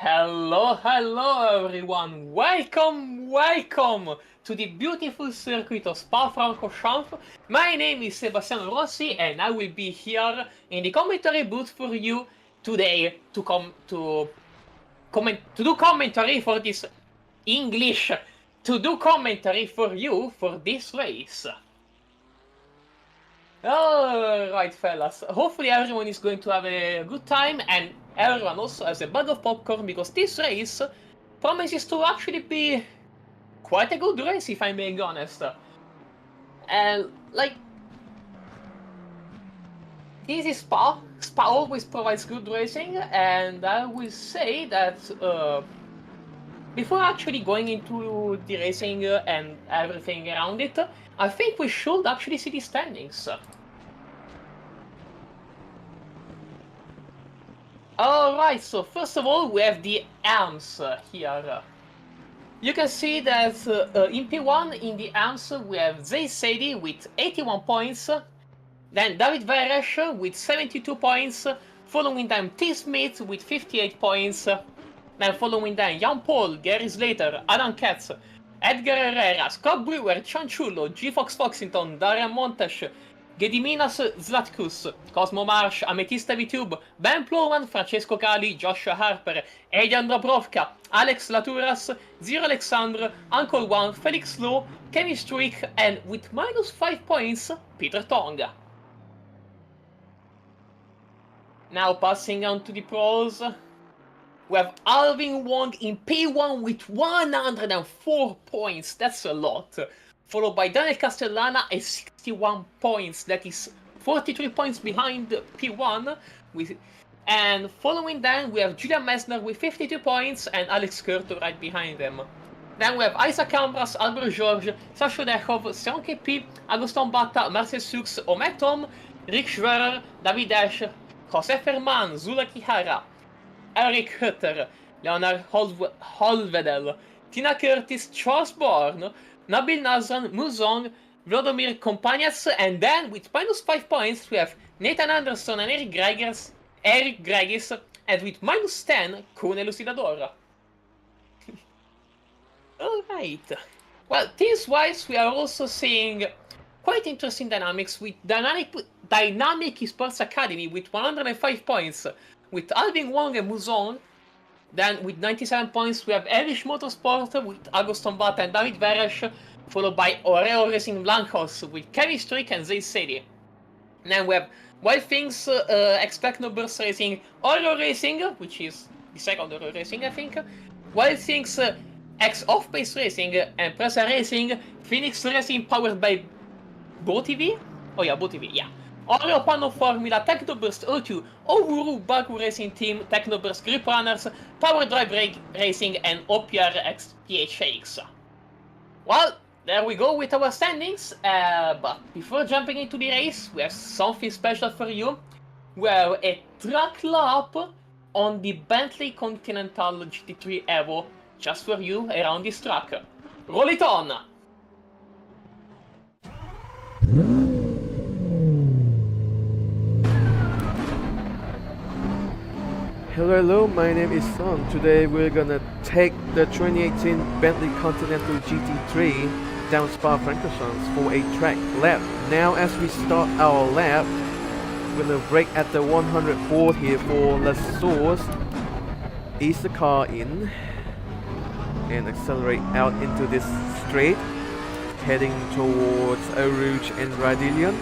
Hello everyone! Welcome to the beautiful circuit of Spa-Francorchamps. My name is Sebastiano Rossi and I will be here in the commentary booth for you today to do commentary for this English, to do commentary for you for this race. Alright fellas, hopefully everyone is going to have a good time and everyone also has a bag of popcorn because this race promises to actually be quite a good race if I'm being honest. And this is Spa. Spa always provides good racing, and I will say that before actually going into the racing and everything around it, I think we should actually see the standings. Alright, so first of all we have the AMS here. You can see that in P1 in the AMS we have Zaidi with 81 points, then David Veresh with 72 points, following them T. Smith with 58 points, then following them Jan Paul, Gary Slater, Adam Katz, Edgar Herrera, Scott Brewer, Cianciullo, G. Fox Foxington, Darian Montes, Gediminas Zlatkus, Cosmo Marsh, Ametista VTube, Ben Plowman, Francesco Cali, Joshua Harper, Adrian Dobrovka, Alex Laturas, Zero Alexandre, Uncle One, Felix Lowe, Kevin Strick, and with minus 5 points, Peter Tonga. Now passing on to the pros, we have Alvin Wong in P1 with 104 points, that's a lot. Followed by Daniel Castellana at 61 points, that is 43 points behind P1. And following them we have Julian Messner with 52 points and Alex Curto right behind them. Then we have Isaac Ambras, Albert George, Sasha Dechov, Sion KP, Agustin Batta, Marcel Sux, Omet Tom, Rick Schwerer, David Ash, José Ferman, Zula Kihara, Eric Hutter, Leonard Holvedel, Tina Curtis, Charles Bourne, Nabil Nazran, Muzong, Vladimir Kompanias, and then with minus 5 points we have Nathan Anderson and Eric Gregis, and with minus 10, Cune Lucidador. Alright. Well, teams-wise we are also seeing quite interesting dynamics with Dynamic Esports Academy with 105 points, with Alvin Wong and Muzong. Then with 97 points we have Irish Motorsport with Agustin Batta and David Veresh, followed by Oreo Racing Blancos with Kevin Strick and Zay Sedi. Then we have Wild Things, Expect No Burst Racing, Oreo Racing, which is the second Oreo Racing I think, Wild Things, X Off-Pace Racing, and Presa Racing, Phoenix Racing powered by BoTV? Oh yeah, BoTV, yeah. Oreo Pano Formula, Technoburst O2, Owuru Baku Racing Team, Technoburst Grip Runners, Power Drive Racing, and OPRX PHX. Well, there we go with our standings, but before jumping into the race, we have something special for you. We have a track lap on the Bentley Continental GT3 Evo, just for you around this track. Roll it on! Hello, my name is Son. Today we're gonna take the 2018 Bentley Continental GT3 down Spa-Francorchamps for a track lap. Now as we start our lap, we're gonna brake at the 104 here for La Source, ease the car in, and accelerate out into this straight, heading towards Eau Rouge and Radillion.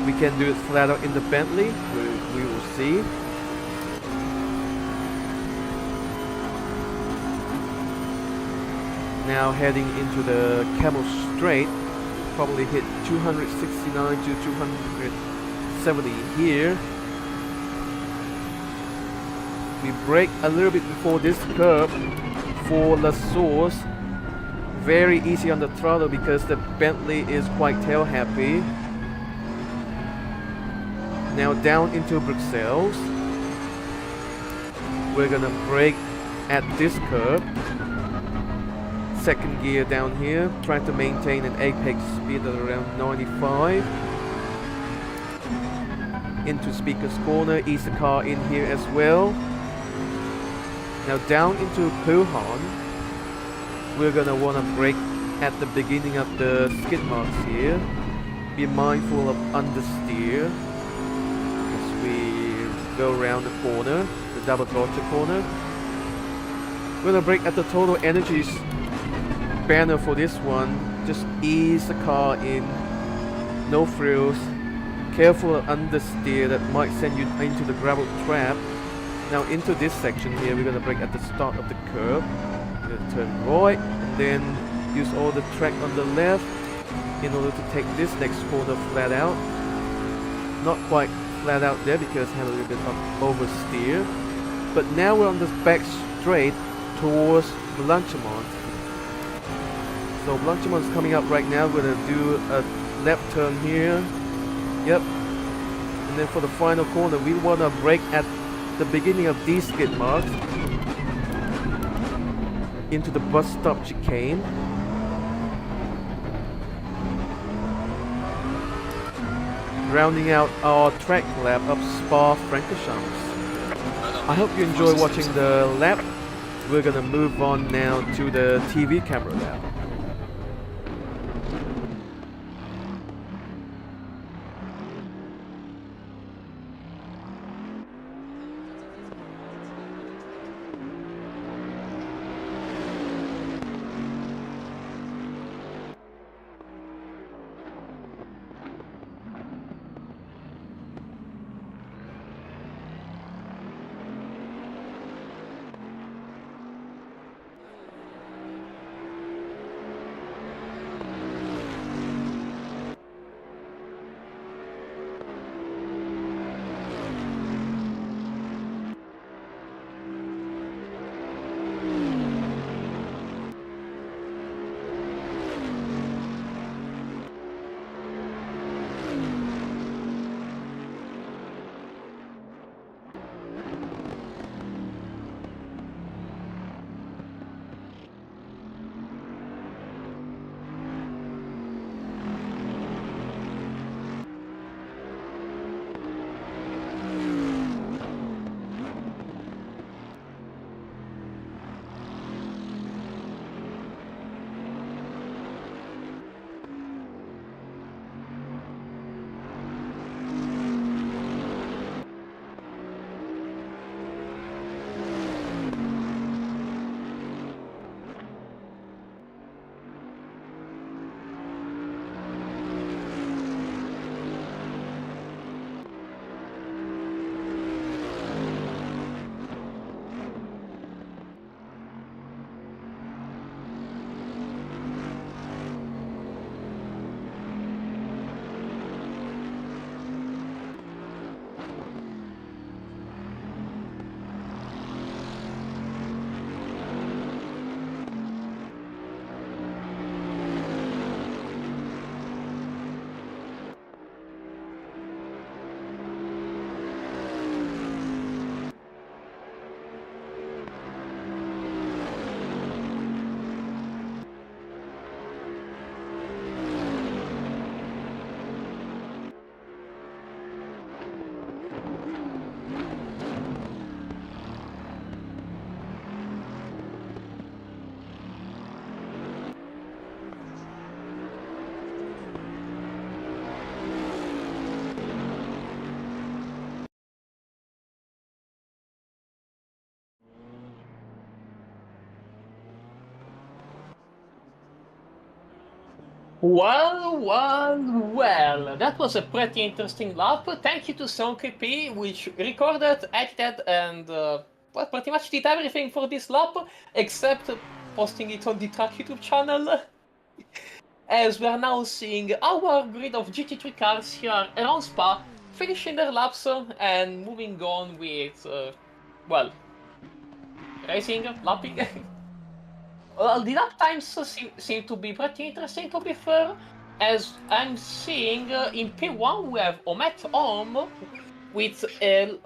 We can do it flat out in the Bentley, we will see. Now heading into the Camel Straight, probably hit 269 to 270 here. We brake a little bit before this curve for La Source. Very easy on the throttle because the Bentley is quite tail happy. Now down into Bruxelles. We're gonna brake at this curve. Second gear down here, trying to maintain an apex speed at around 95. into Speaker's Corner, ease the car in here as well. Now down into Puhan, we're gonna wanna brake at the beginning of the skid marks here. Be mindful of understeer as we go around the corner, the double crosser corner. We're gonna brake at the total energies banner for this one. Just ease the car in, no frills. Careful of understeer, that might send you into the gravel trap. Now into this section here, we're gonna brake at the start of the curve. We're gonna turn right and then use all the track on the left in order to take this next corner flat out. Not quite flat out there because I have a little bit of oversteer. But now we're on this back straight towards Blanchimont. So Blanchimont's coming up right now. We're gonna do a left turn here. Yep. And then for the final corner, we wanna brake at the beginning of these skid marks into the bus stop chicane. Rounding out our track lap of Spa-Francorchamps. I hope you enjoy watching the lap. We're gonna move on now to the TV camera lap. Well, that was a pretty interesting lap. Thank you to SimGrid, which recorded, edited, and well, pretty much did everything for this lap, except posting it on the Track YouTube channel. As we are now seeing our grid of GT3 cars here around Spa, finishing their laps and moving on with, well, racing, lapping. Well, the lap times seem to be pretty interesting, to be fair, as I'm seeing in P1 we have Omet Om with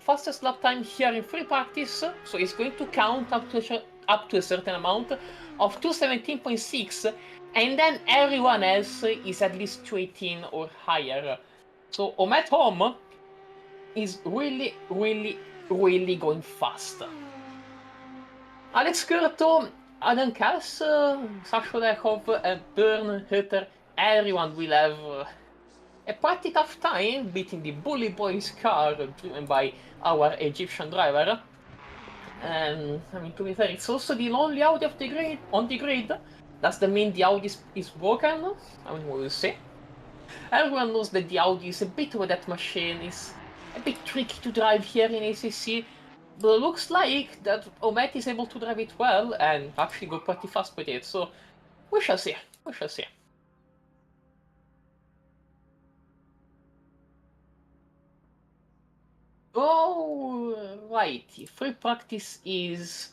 fastest lap time here in free practice, so it's going to count up to a certain amount of 217.6, and then everyone else is at least 218 or higher. So Omet Om is really, really, really going fast. Alex Curto, Adam Kass, Sasha Lekov, and Bern Hutter, everyone will have a pretty tough time beating the Bully Boys car driven by our Egyptian driver. And I mean, to be fair, it's also the only Audi of the grid on the grid. Does that mean the Audi is broken? I mean, we will see. Everyone knows that the Audi is a bit of a death machine, is a bit tricky to drive here in ACC, but it looks like that Omet is able to drive it well and actually go pretty fast with it, so we shall see, we shall see. Alrighty, free practice is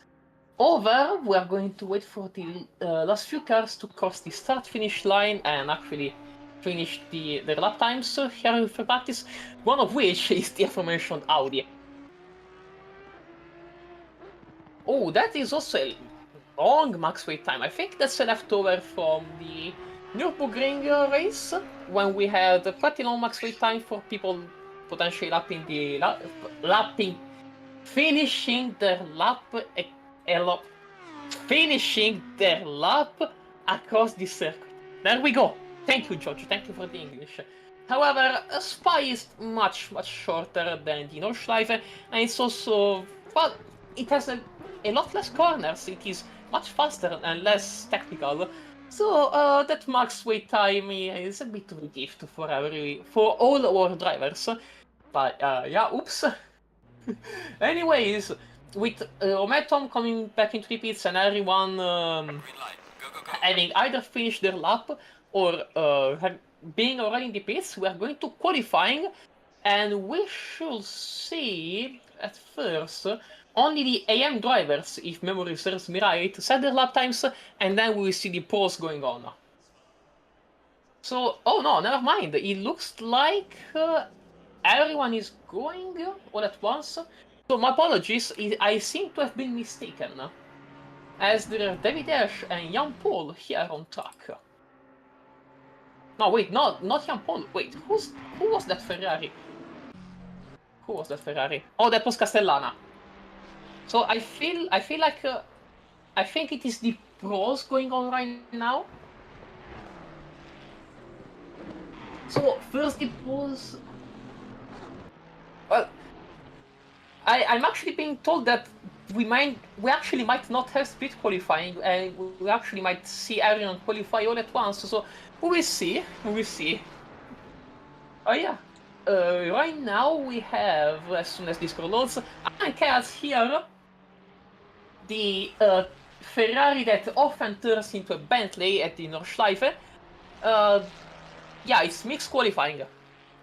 over. We are going to wait for the last few cars to cross the start-finish line and actually finish their lap times here in free practice, one of which is the aforementioned Audi. Oh, that is also a long max wait time. I think that's a leftover from the Nürburgring race, when we had a pretty long max wait time for people potentially finishing their lap across the circuit. There we go. Thank you, George. Thank you for the English. However, Spa is much shorter than the Nordschleife, and it's also, well, it has a lot less corners. It is much faster and less technical. So that max wait time is a bit of a gift for all our drivers. But yeah, oops. Anyways, with Ometom coming back into the pits and everyone having either finished their lap or being already in the pits, we are going to qualifying, and we should see at first only the AM drivers, if memory serves me right, set their lap times, and then we will see the pros going on. So, oh no, never mind. It looks like everyone is going all at once. So my apologies, I seem to have been mistaken, as there are David Ash and Jan Paul here on track. No, wait, not Jan Paul. Wait, who was that Ferrari? Who was that Ferrari? Oh, that was Castellana. So I feel like I think it is the pros going on right now. So first the pros. Well, I'm actually being told that we actually might not have split qualifying, and we actually might see everyone qualify all at once. So we will see. We will see. Oh yeah. Right now we have, as soon as this loads, Ankaz here, the Ferrari that often turns into a Bentley at the Nordschleife. Yeah, it's mixed qualifying.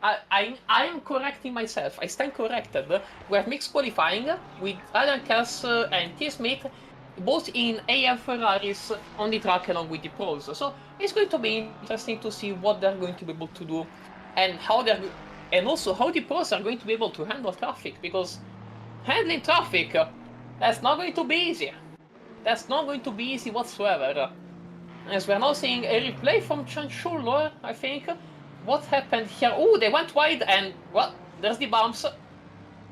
I am correcting myself. I stand corrected. We have mixed qualifying with Alan Cass and T. Smith, both in AM Ferraris on the track along with the pros. So it's going to be interesting to see what they're going to be able to do, and also how the pros are going to be able to handle traffic, because handling traffic, that's not going to be easy. That's not going to be easy whatsoever. As we're now seeing a replay from Chanchulo, I think. What happened here? Oh, they went wide, and, well, there's the bumps.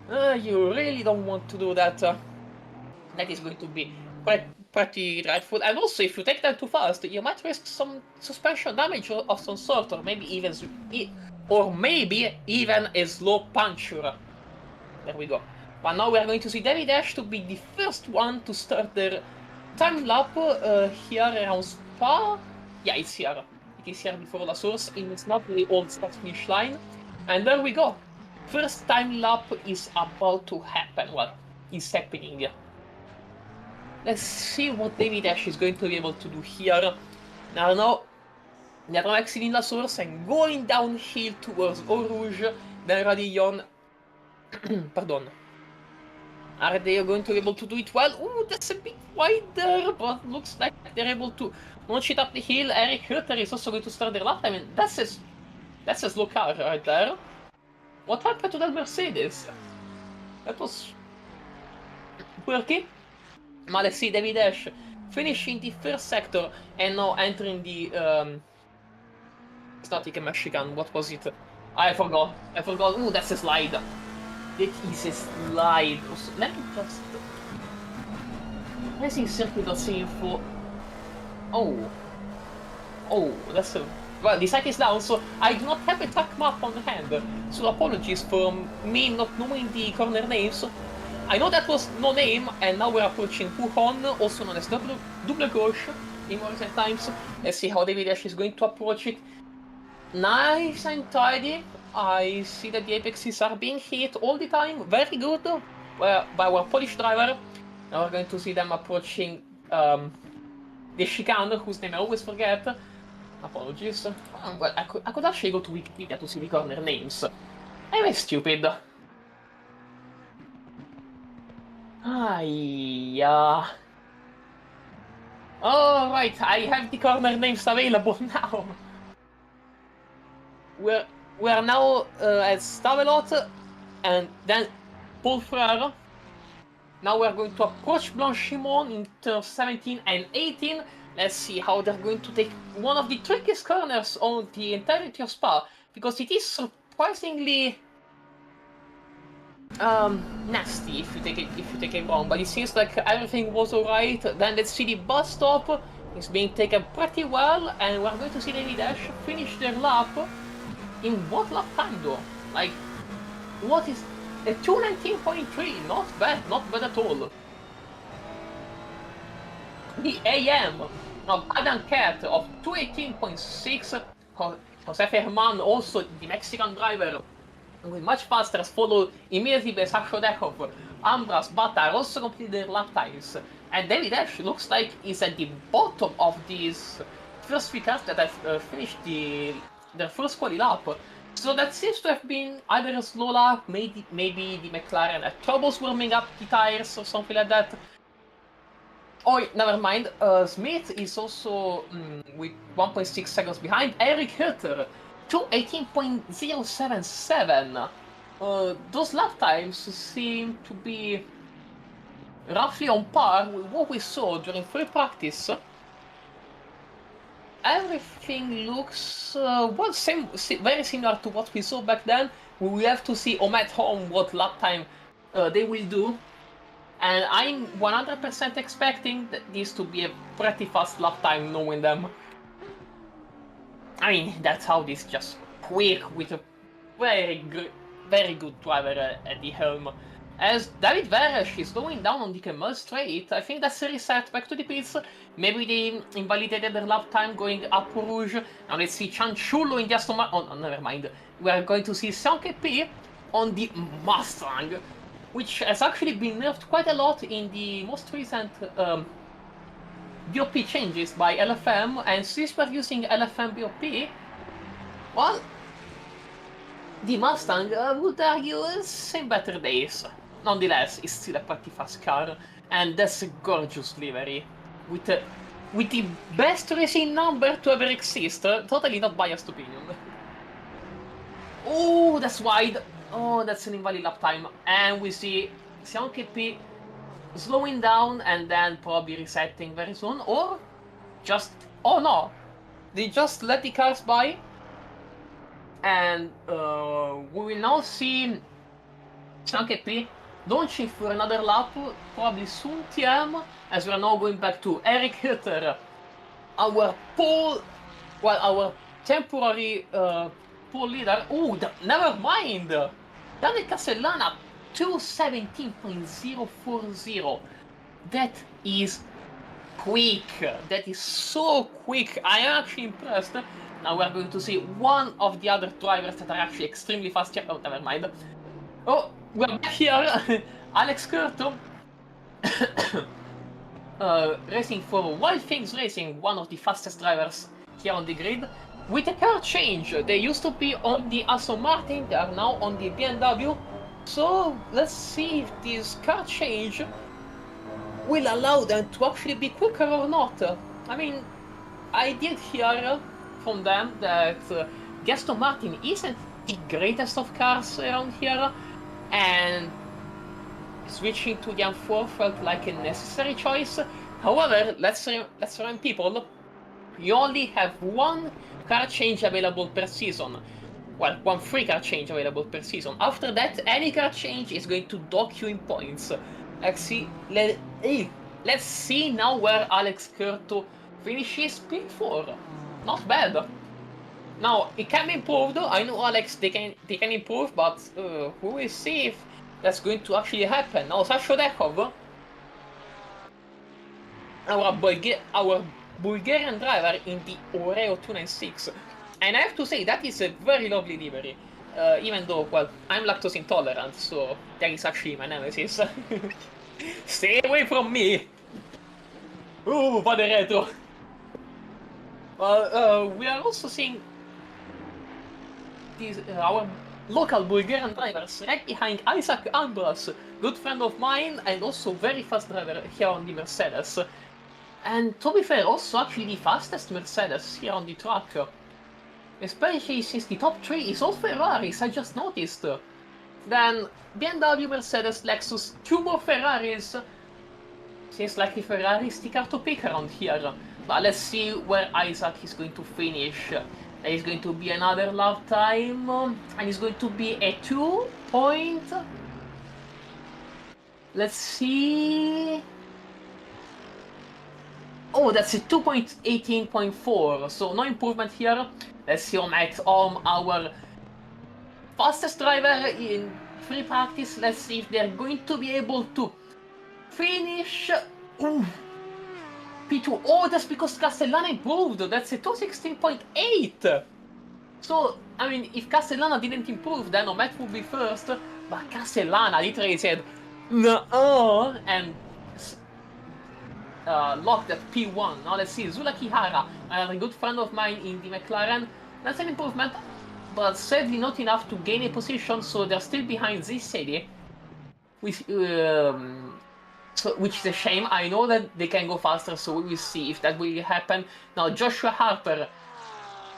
You really don't want to do that. That is going to be pretty dreadful. And also, if you take that too fast, you might risk some suspension damage of some sort, or maybe even a slow puncture. There we go. But now we are going to see David Ash to be the first one to start their time lap here around Spa. Yeah, it's here. It is here before La Source. It's not the old start-finish line. And there we go. First time lap is about to happen. Well, it's happening. Let's see what David Ash is going to be able to do here. Now, they're exiting La Source and going downhill towards Eau Rouge, then Radillon. Pardon. Are they going to be able to do it well? Ooh, that's a bit wider, but looks like they're able to launch it up the hill. Eric Hutter is also going to start their lap time, and that's a slow car right there. What happened to that Mercedes? That was quirky. Now let's see David Ash finishing the first sector and now entering the it's not like a Mexican, what was it? I forgot. Ooh, that's a slide. That is a slide. So let me just... Racing circuit.info. Oh, that's a... Well, the site is down, so I do not have a track map on hand. So apologies for me not knowing the corner names. I know that was no name, and now we're approaching Pujon, also known as Double Gauche in more recent times. Let's see how David Ash is going to approach it. Nice and tidy. I see that the apexes are being hit all the time. Very good by our Polish driver. Now we're going to see them approaching the chicane, whose name I always forget. Apologies. Well, I could actually go to Wikipedia to see the corner names. I'm stupid. Yeah. Oh, right, I have the corner names available now. We're now at Stavelot and then Paul Frere. Now we're going to approach Blanchimont in turns 17 and 18. Let's see how they're going to take one of the trickiest corners on the entirety of Spa, because it is surprisingly nasty if you take it wrong. But it seems like everything was alright. Then let's see the bus stop. It's being taken pretty well, and we're going to see David Ash finish their lap. In what lap time though? Like, what is a 219.3? Not bad at all. The AM of Adam Cat of 218.6. Jose Ferman, also the Mexican driver, with much faster, as followed immediately by Sasho Dekov. Ambras, Bata also completed their lap times. And David Ash looks like he's at the bottom of these first three cars that have finished their first quali lap. So that seems to have been either a slow lap, maybe the McLaren had troubles warming up the tires or something like that. Oh, never mind. Smith is also with 1.6 seconds behind. Eric Hirter, 218.077. Those lap times seem to be roughly on par with what we saw during free practice. Everything looks very similar to what we saw back then. We will have to see Omet Home what lap time they will do. And I'm 100% expecting this to be a pretty fast lap time, knowing them. I mean, that's how this just quick with a very good driver at the helm. As David Veresh is going down on the Kemal straight, I think that's a reset back to the pits. Maybe they invalidated their lap time going up Rouge. Now let's see Chanchulo in the Aston Martin. Oh, never mind. We are going to see P on the Mustang, which has actually been nerfed quite a lot in the most recent BOP changes by LFM, and since we're using LFM BOP, well, the Mustang would argue has seen better days. Nonetheless, it's still a pretty fast car, and that's a gorgeous livery, with the best racing number to ever exist. Totally not biased opinion. Oh, that's wide. Oh, that's an invalid lap time. And we see P slowing down and then probably resetting very soon, or just... Oh no! They just let the cars by. And we will now see P launching for another lap, probably soon TM, as we are now going back to Eric Hitter, our temporary pole leader. Oh, never mind! Daniel Castellana, 217.040. That is quick. That is so quick. I am actually impressed. Now we are going to see one of the other drivers that are actually extremely fast here. Oh, never mind. Oh, we're back here. Alex Curto. Racing for Wild Things Racing, one of the fastest drivers here on the grid. With a car change, they used to be on the Aston Martin, they are now on the BMW. So let's see if this car change will allow them to actually be quicker or not. I mean, I did hear from them that Aston Martin isn't the greatest of cars around here, and switching to the M4 felt like a necessary choice. However, let's remind people, you only have one car change available per season. well, one free car change available per season. After that, any car change is going to dock you in points. Let's see. Let's see now where Alex Curto finishes P4. Not bad. Now it can be improved. I know Alex they can improve, but we will see if that's going to actually happen. Now Sasha Dekov, our Bulgarian driver in the Oreo 296. And I have to say, that is a very lovely livery. Even though, well, I'm lactose intolerant, so that is actually my nemesis. Stay away from me! Ooh, what a retro! Well, we are also seeing our local Bulgarian drivers right behind Isaac Ambras, good friend of mine and also very fast driver here on the Mercedes. And to be fair, also actually the fastest Mercedes here on the track. Especially since the top 3 is all Ferraris, I just noticed. Then BMW, Mercedes, Lexus, 2 more Ferraris. Seems like the Ferrari is the car to pick around here. But let's see where Isaac is going to finish. There is going to be another lap time, and it's going to be a 2 point. Let's see. Oh, that's a 2.18.4, so no improvement here. Let's see on our fastest driver in free practice. Let's see if they're going to be able to finish. Ooh. P2. Oh, that's because Castellana improved. That's a 216.8. So, I mean, if Castellana didn't improve, then Omet would be first. But Castellana literally said, no, and locked at P1. Now let's see, Zula Kihara, a good friend of mine in the McLaren. That's an improvement, but sadly not enough to gain a position, so they're still behind this city. Which is a shame. I know that they can go faster, so we will see if that will happen. Now Joshua Harper.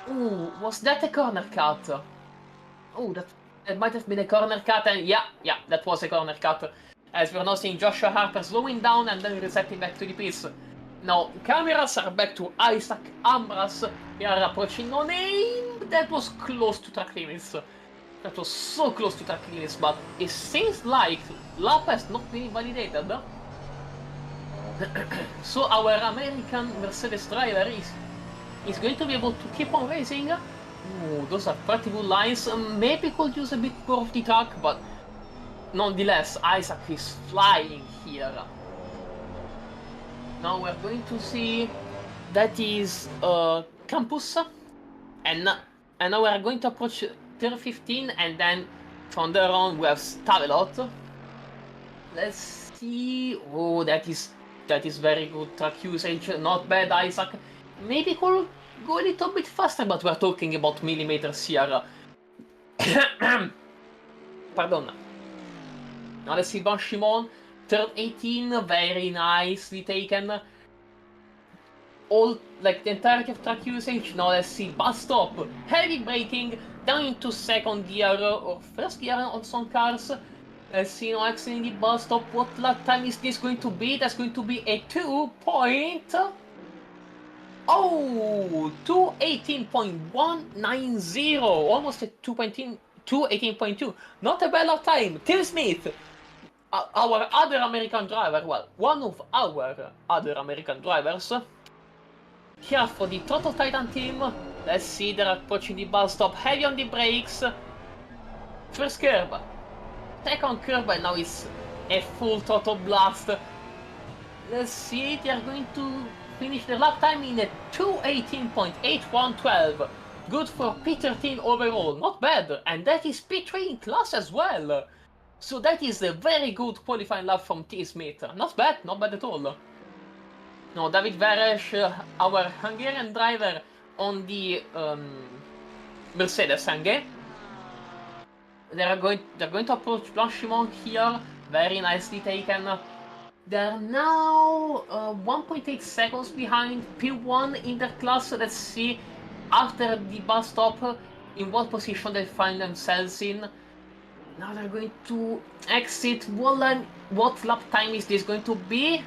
Ooh, was that a corner cut? Oh, that might have been a corner cut, and yeah, that was a corner cut. As we're now seeing Joshua Harper slowing down and then resetting back to the pits. Now, cameras are back to Isaac Ambras. We are approaching no name. That was close to track limits. That was so close to track limits, but it seems like lap has not been validated. So our American Mercedes driver is going to be able to keep on racing. Ooh, those are pretty good lines. Maybe could use a bit more of the track, but nonetheless, Isaac is flying here. Now we're going to see that is Campus, and now we're going to approach turn 15, and then from there on we have Stavelot. Let's see. Oh, that is very good track usage. Not bad, Isaac. Maybe could go a little bit faster, but we're talking about millimeters here. Pardon. Now let's see Ban Shimon, turn 18, very nicely taken. All, like the entirety of track usage. Now let's see bus stop, heavy braking, down into second gear or first gear on some cars. Let's see now exiting the bus stop. What lap time is this going to be? That's going to be a 2 point. Oh, 218.190, almost a 218.2. Not a bad lap time. Tim Smith, our other American driver, well, one of our other American drivers, here for the Throttle Titan team. Let's see, they're approaching the bus stop, heavy on the brakes. First curb, second curb, and now it's a full throttle blast. Let's see, they're going to finish their lap time in a 218.8112. Good for P13 overall, not bad, and that is P3 in class as well. So that is a very good qualifying lap from T. Smith. Not bad at all. Now David Veres, our Hungarian driver on the Mercedes AMG. They're going to approach Blanchimont here. Very nicely taken. They're now 1.8 seconds behind P1 in their class. Let's see after the bus stop in what position they find themselves in. Now they're going to exit. What lap time is this going to be?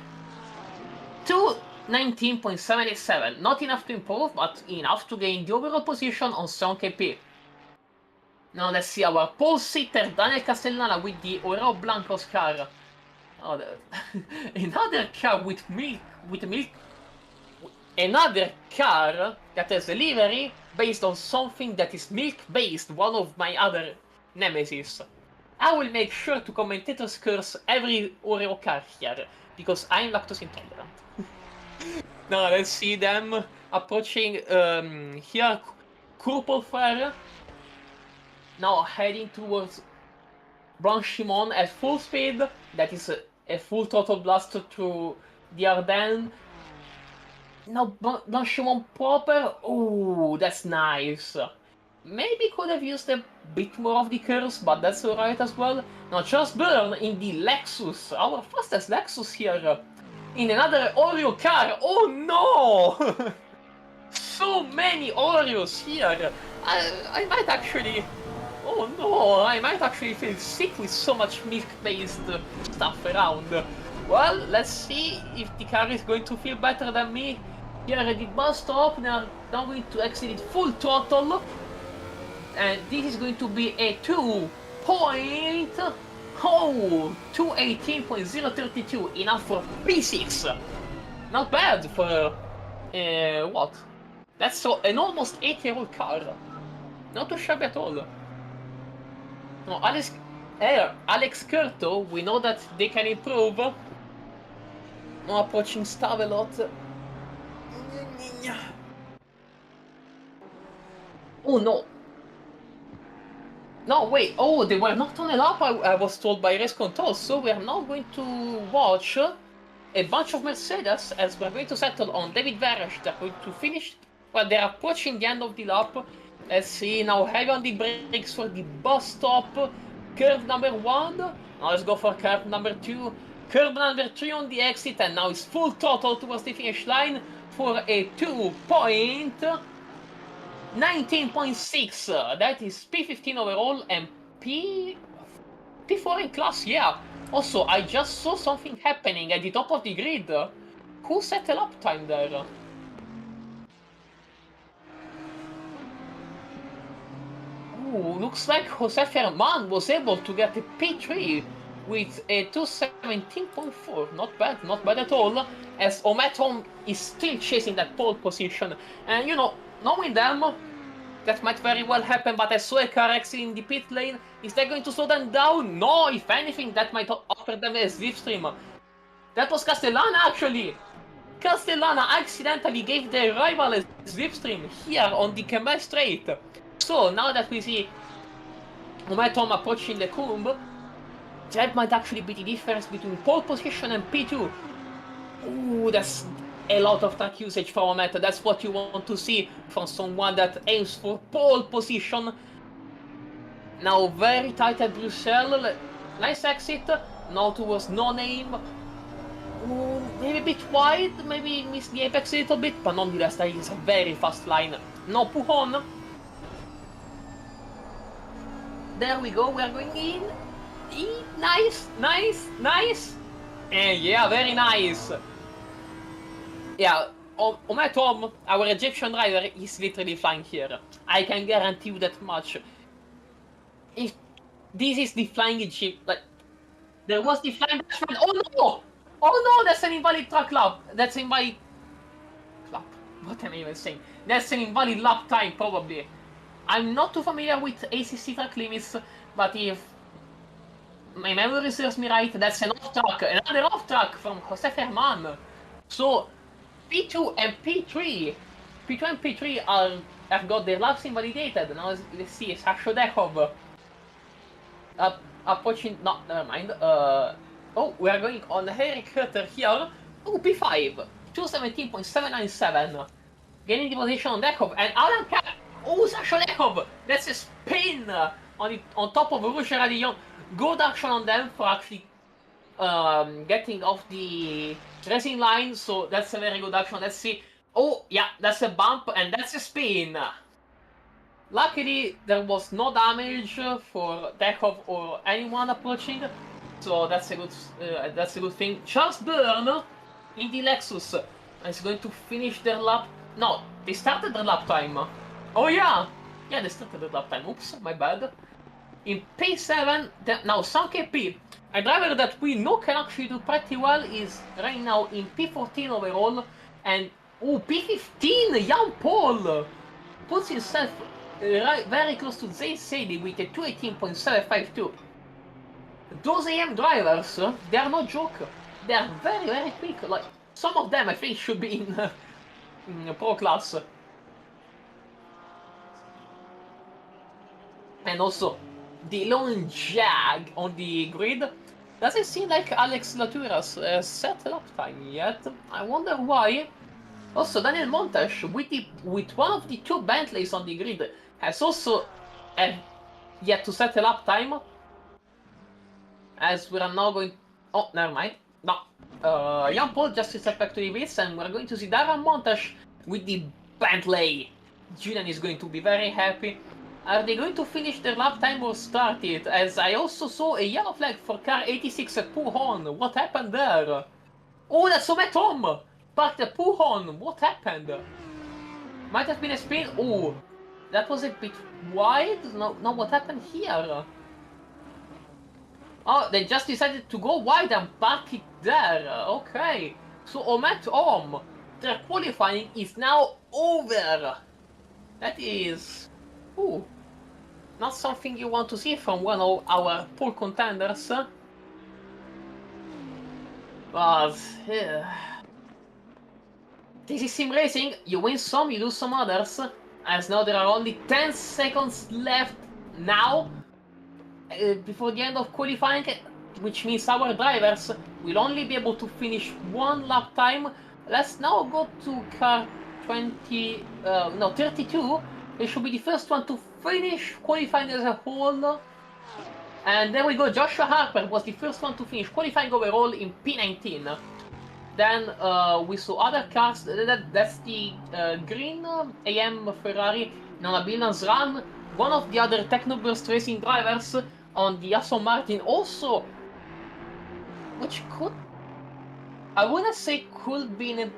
2:19.77. Not enough to improve, but enough to gain the overall position on 7KP. Now let's see our pole sitter Daniel Castellana with the Oro Blancos car. Oh, another car with milk, another car that has a livery based on something that is milk-based, one of my other nemesis. I will make sure to commentators curse every Oreo car here, because I'm lactose intolerant. Now let's see them approaching here, Kurpelfer. Now heading towards Blanchimont at full speed. That is a full throttle blast through the Ardennes. Now Blanchimont proper. Oh, that's nice. Maybe could have used a bit more of the curves, but that's alright as well. Now Charles Byrne in the Lexus, our fastest Lexus here. In another Oreo car. Oh no! So many Oreos here. I might actually... Oh no, I might actually feel sick with so much milk-based stuff around. Well, let's see if the car is going to feel better than me. Here at the bus stop, now going to exit it full throttle. And this is going to be a 218.032, enough for P6. Not bad for, what? That's an almost 8-year-old car. Not too shabby at all. No, Alex Curto, we know that they can improve. Now approaching Stavelot. Oh no. No, wait, oh, they were not on a lap, I was told by race control, so we are now going to watch a bunch of Mercedes as we're going to settle on David Veresh. They're going to finish, well, they're approaching the end of the lap. Let's see, now heavy on the brakes for the bus stop. Curve number 1, now let's go for curve number 2. Curve number 3 on the exit, and now it's full throttle towards the finish line for a 2.19.6. That is P15 overall and P4 in class, yeah. Also, I just saw something happening at the top of the grid. Who set a lap time there? Ooh, looks like Jose Ferman was able to get a P3 with a 217.4. Not bad at all. As Ometon is still chasing that pole position. And you know, knowing them, that might very well happen, but I saw a car exiting the pit lane. Is that going to slow them down? No, if anything, that might offer them a slipstream. That was Castellana, actually. Castellana accidentally gave their rival a slipstream here on the Kemal Straight. So, now that we see Ometon approaching the Coombe, that might actually be the difference between pole position and P2. Ooh, that's a lot of track usage for Ometon. That's what you want to see from someone that aims for pole position. Now very tight at Bruxelles. Nice exit. Now towards No Name. Ooh, maybe a bit wide. Maybe missed the apex a little bit. But nonetheless, that is a very fast line. No Pujon. There we go. We are going in. Nice. And yeah, very nice. Yeah, Ometon, our Egyptian driver, is literally flying here. I can guarantee you that much. If this is the flying Egypt, like, there was the flying Dutchman. Oh no! Oh no, that's an invalid track lap. That's an invalid lap. What am I even saying? That's an invalid lap time, probably. I'm not too familiar with ACC track limits, but if my memory serves me right, that's an off-track, another off-track from Jose Ferman. So, P2 and P3 have got their laps invalidated. Now let's see, Sasha Dekov approaching, no, never mind. Oh, we are going on Eric Hutter here. Oh, P5, 217.797. Gaining the position on Dekov, and Alan Cap. Oh, Sasha Dekov, that's a spin on top of Rouge Radillon. Good action on them for actually getting off the racing line, so that's a very good action. Let's see. Oh, yeah, that's a bump, and that's a spin. Luckily, there was no damage for Dekov or anyone approaching, so that's a good thing. Charles Byrne in the Lexus is going to finish their lap. No, they started their lap time. Oh yeah, Yeah, they started the lap time. Oops, my bad. In P7, now SimGrid, a driver that we know can actually do pretty well, is right now in P14 overall, and P15, Jan Paul puts himself very close to Zay Sadie with a 218.752. Those AM drivers, they are no joke. They are very, very quick. Like, some of them I think should be in pro class. And also, the lone jag on the grid doesn't seem like Alex Latura's set lap time yet. I wonder why. Also, Daniel Montes, with one of the two Bentleys on the grid, has also yet to set a lap time. As we are now going... Oh, never mind. No. Jan Paul just stepped back to the bits, and we're going to see Darren Montes with the Bentley. Julian is going to be very happy. Are they going to finish their lap time or start it? As I also saw a yellow flag for car 86 at Puhon. What happened there? Oh, that's Omet Tom! Parked at Puhon. What happened? Might have been a spin. Oh, that was a bit wide. No, what happened here? Oh, they just decided to go wide and park it there. Okay. So Omet Om, their qualifying is now over. That is... Ooh. Not something you want to see from one of our pole contenders. But... This is sim racing. You win some, you lose some others. As now there are only 10 seconds left now. Before the end of qualifying, which means our drivers will only be able to finish one lap time. Let's now go to car 32. They should be the first one to finish qualifying as a whole. And there we go, Joshua Harper was the first one to finish qualifying overall in P19. Then we saw other cars, that's the green AM Ferrari, Nona Bilan's run. One of the other Technoburst Racing drivers on the Aston Martin also, which could, I wouldn't say could be in a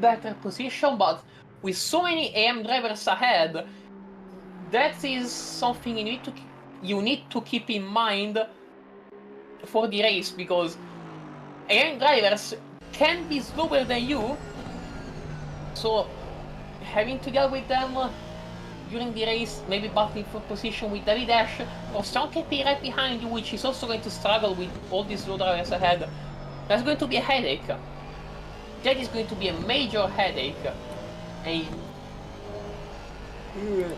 better position, but with so many AM drivers ahead, that is something you need to keep in mind for the race, because AM drivers can be slower than you, so having to deal with them during the race, maybe battling for position with David Ash or SimGrid right behind you, which is also going to struggle with all these slow drivers ahead. That's going to be a headache. That is going to be a major headache. And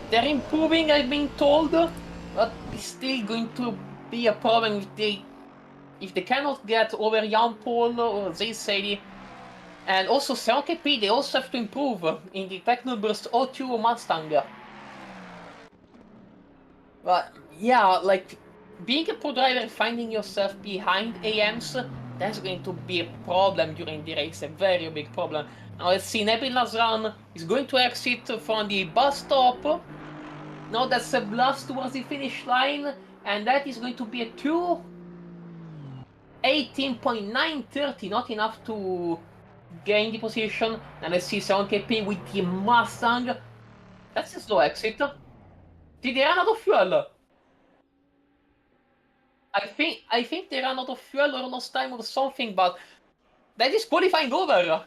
they're improving, I've been told, but it's still going to be a problem if they cannot get over Jan Paul or Zay Sadie. And also SimGrid, they also have to improve in the Technoburst O2 Mustang. But yeah, like, being a pro driver, finding yourself behind AMs, that's going to be a problem during the race, a very big problem. Now let's see, Nebula's run is going to exit from the bus stop. Now that's a blast towards the finish line, and that is going to be a 2:18.930, not enough to gain the position. And let's see SimGrid with the Mustang. That's a slow exit. Did they run out of fuel? I think they ran out of fuel or lost time or something, but that is qualifying over.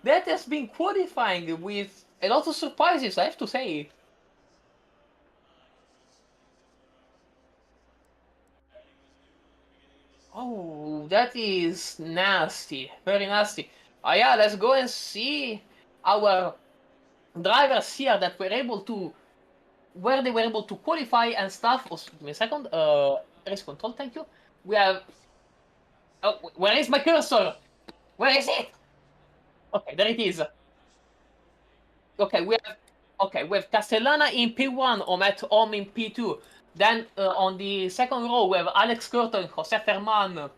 That has been qualifying with a lot of surprises, I have to say. Oh, that is nasty, very nasty. Yeah, let's go and see our drivers here that were able to, where they were able to qualify and stuff. Oh, give me a second. Race control, thank you. We have. Oh, where is my cursor? Where is it? Okay, there it is. Okay, we have Castellana in P1, Omet Om in P2. Then on the second row we have Alex Curtin, Jose Ferman.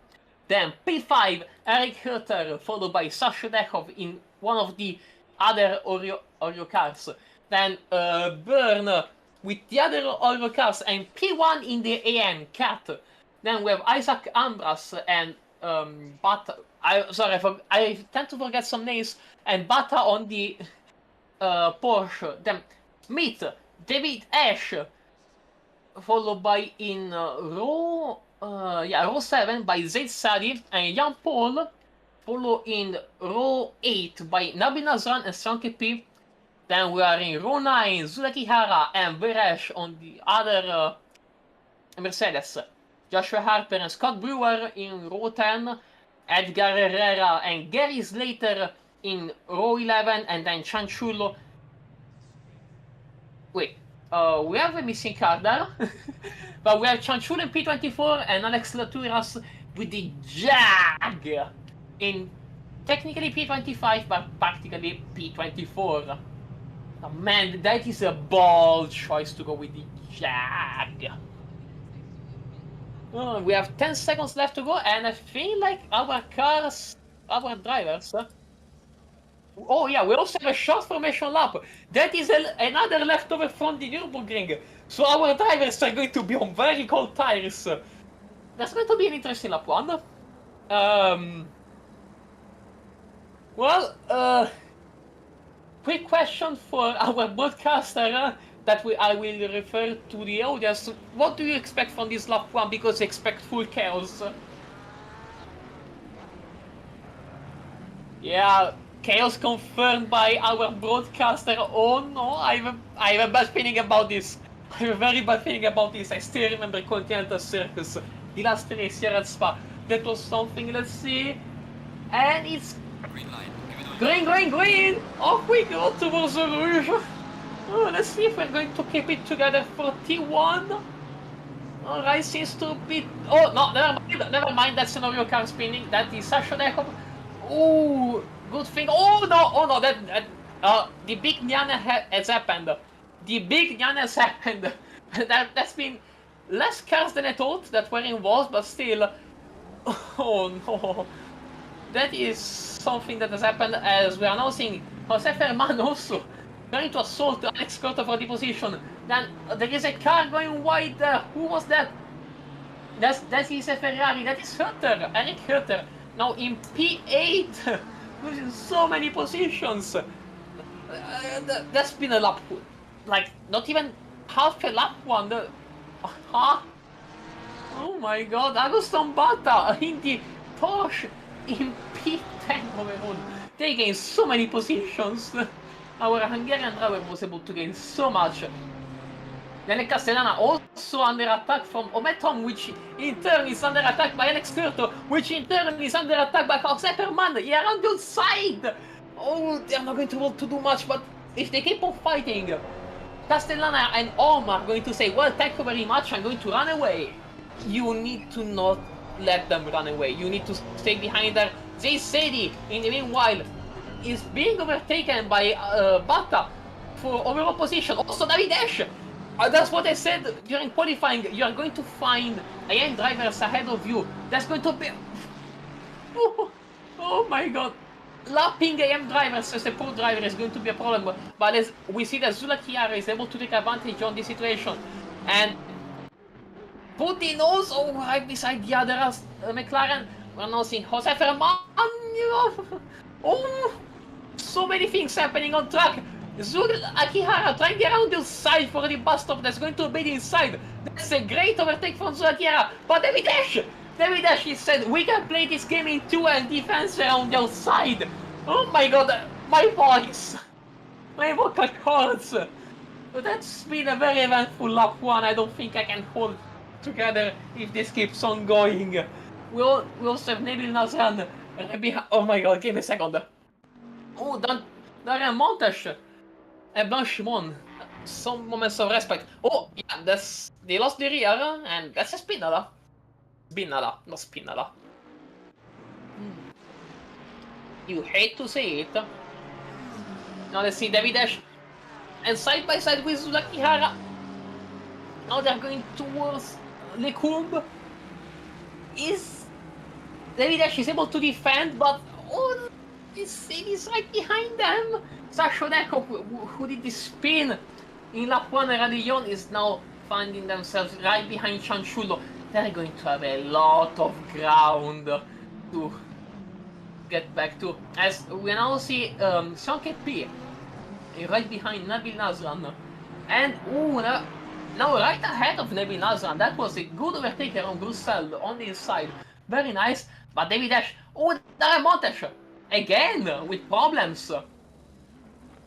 Then P5, Eric Herter, followed by Sasha Dechov in one of the other Oreo cars. Then Byrne with the other Oreo cars, and P1 in the AM Cat. Then we have Isaac Ambras and Bata. I tend to forget some names. And Bata on the Porsche. Then Smith David Ash, followed by in row 7 by Zaid Sadi and Jan Paul, followed in row 8 by Nabil Nazran and Sanke P. Then we are in row 9, Zulaki Hara and Beresh on the other Mercedes. Joshua Harper and Scott Brewer in row 10, Edgar Herrera and Gary Slater in row 11, and then Chanchulo. Wait, we have a missing card there. But we have Chanchulo in P24 and Alex Laturas with the Jag in technically P25, but practically P24. Oh, man, that is a bold choice to go with the Jag. Oh, we have 10 seconds left to go, and I feel like our drivers. Oh yeah, we also have a short formation lap. That is another leftover from the Nürburgring. So our drivers are going to be on very cold tires. That's going to be an interesting lap one. Quick question for our broadcaster that I will refer to the audience. What do you expect from this lap one? Because you expect full chaos. Yeah, chaos confirmed by our broadcaster. Oh no, I have a bad feeling about this. I have a very bad feeling about this. I still remember Continental Circus, the last race here at Spa. That was something, let's see. And it's Green line. green! Off we go towards the Rouge. Oh, let's see if we're going to keep it together for T1. Alright, seems to be... Oh, no, never mind, that's another car spinning. That is Sasha Dekov. Oh, good thing. Oh no, the big Nyana has happened. The big Nyana has happened. That's been less cars than I thought that were involved, but still. Oh no. That is something that has happened, as we are now seeing Jose Ferman also trying to assault Alex Corta for the position. Then there is a car going wide there. Who was that? That is a Ferrari. That is Hutter, Eric Hutter. Now in P8, losing so many positions. That's been a lap, like not even half a lap one. Huh? Oh my God, Agustin Bata in the Porsche in P10 overall. They gained so many positions. Our Hungarian driver was able to gain so much. Then Castellana also under attack from Ometom, which in turn is under attack by Alex Turto, which in turn is under attack by Jose Perman. He around the side. Oh, they're not going to be able to do much, but if they keep on fighting, Castellana and Om are going to say, well, thank you very much, I'm going to run away. You need to not let them run away. You need to stay behind there. Zay Sedi, in the meanwhile, is being overtaken by Bata for overall position. Also, David Ash. That's what I said during qualifying. You are going to find AM drivers ahead of you. That's going to be... Oh my God. Lapping AM drivers as a pro driver is going to be a problem. But as we see that Zula Chiara is able to take advantage on this situation. And put the nose right beside the other McLaren. We're now seeing Jose Ferman. Oh, so many things happening on track. Akihara trying around the side for the bus stop that's going to be the inside. That's a great overtake from Akihara. But David Ash, he said, we can play this game in 2 and defense around the outside. Oh my God, my voice. My vocal cords. That's been a very eventful lap one. I don't think I can hold together if this keeps on going. We also have Nabil Nazran. Oh my God, give me a second. Oh, Darian Montes. Blanchimon, some moments of respect. Oh, yeah, they lost the rear, and that's a Spinala. Not Spinala. You hate to say it. Now let's see David Ash, and side by side with Zulakihara. Now they're going towards Lecumbe. David Ash is able to defend, but oh, is right behind them. Sasha Dekov, who did the spin in lap 1 Radillon, is now finding themselves right behind Chanchulo. They're going to have a lot of ground to get back to. As we now see Sanke P right behind Nabil Nazran. And now right ahead of Nebi Nazran, that was a good overtake around Brussels on the inside. Very nice, but David Ash, there Montes again with problems.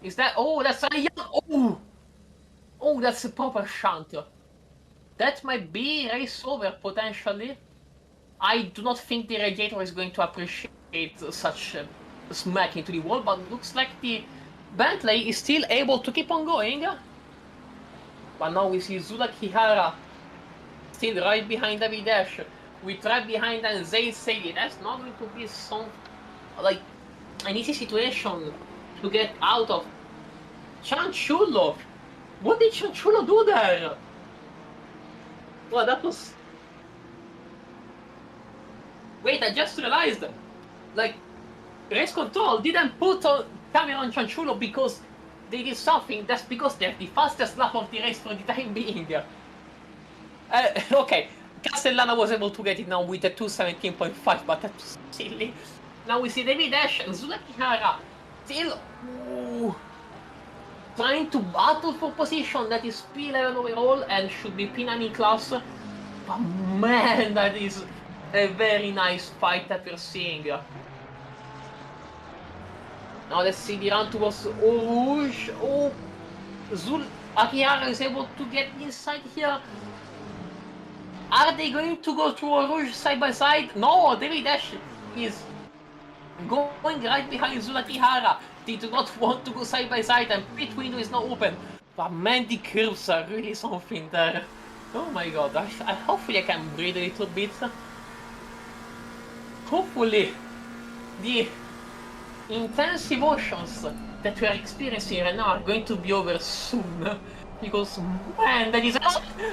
Is that, that's a young, that's a proper shunt. That might be race over potentially. I do not think the radiator is going to appreciate such smack into the wall, but looks like the Bentley is still able to keep on going. But now we see Zula Kihara still right behind David Ash. With right behind and Zayn Sadie. That's not going to be some like an easy situation to get out of. Chanchulo! What did Chanchulo do there? Well, that was... Wait, I just realized, like, race control didn't put on camera on Chanchulo because they did something. That's because they're the fastest lap of the race for the time being. Okay, Castellana was able to get it now with a 217.5, but that's silly. Now we see David Ash and Zulaki Hara still trying to battle for position. That is P11 overall and should be P9 class. But man, that is a very nice fight that we're seeing. Now let's see the run towards Rouge. Akihara is able to get inside here. Are they going to go through Rouge side by side? No, David Ash is going right behind Zulakihara. They do not want to go side by side and pit window is not open. But man, the curves are really something there. Oh my god, hopefully I can breathe a little bit. Hopefully the intense emotions that we are experiencing right now are going to be over soon. Because man, that is...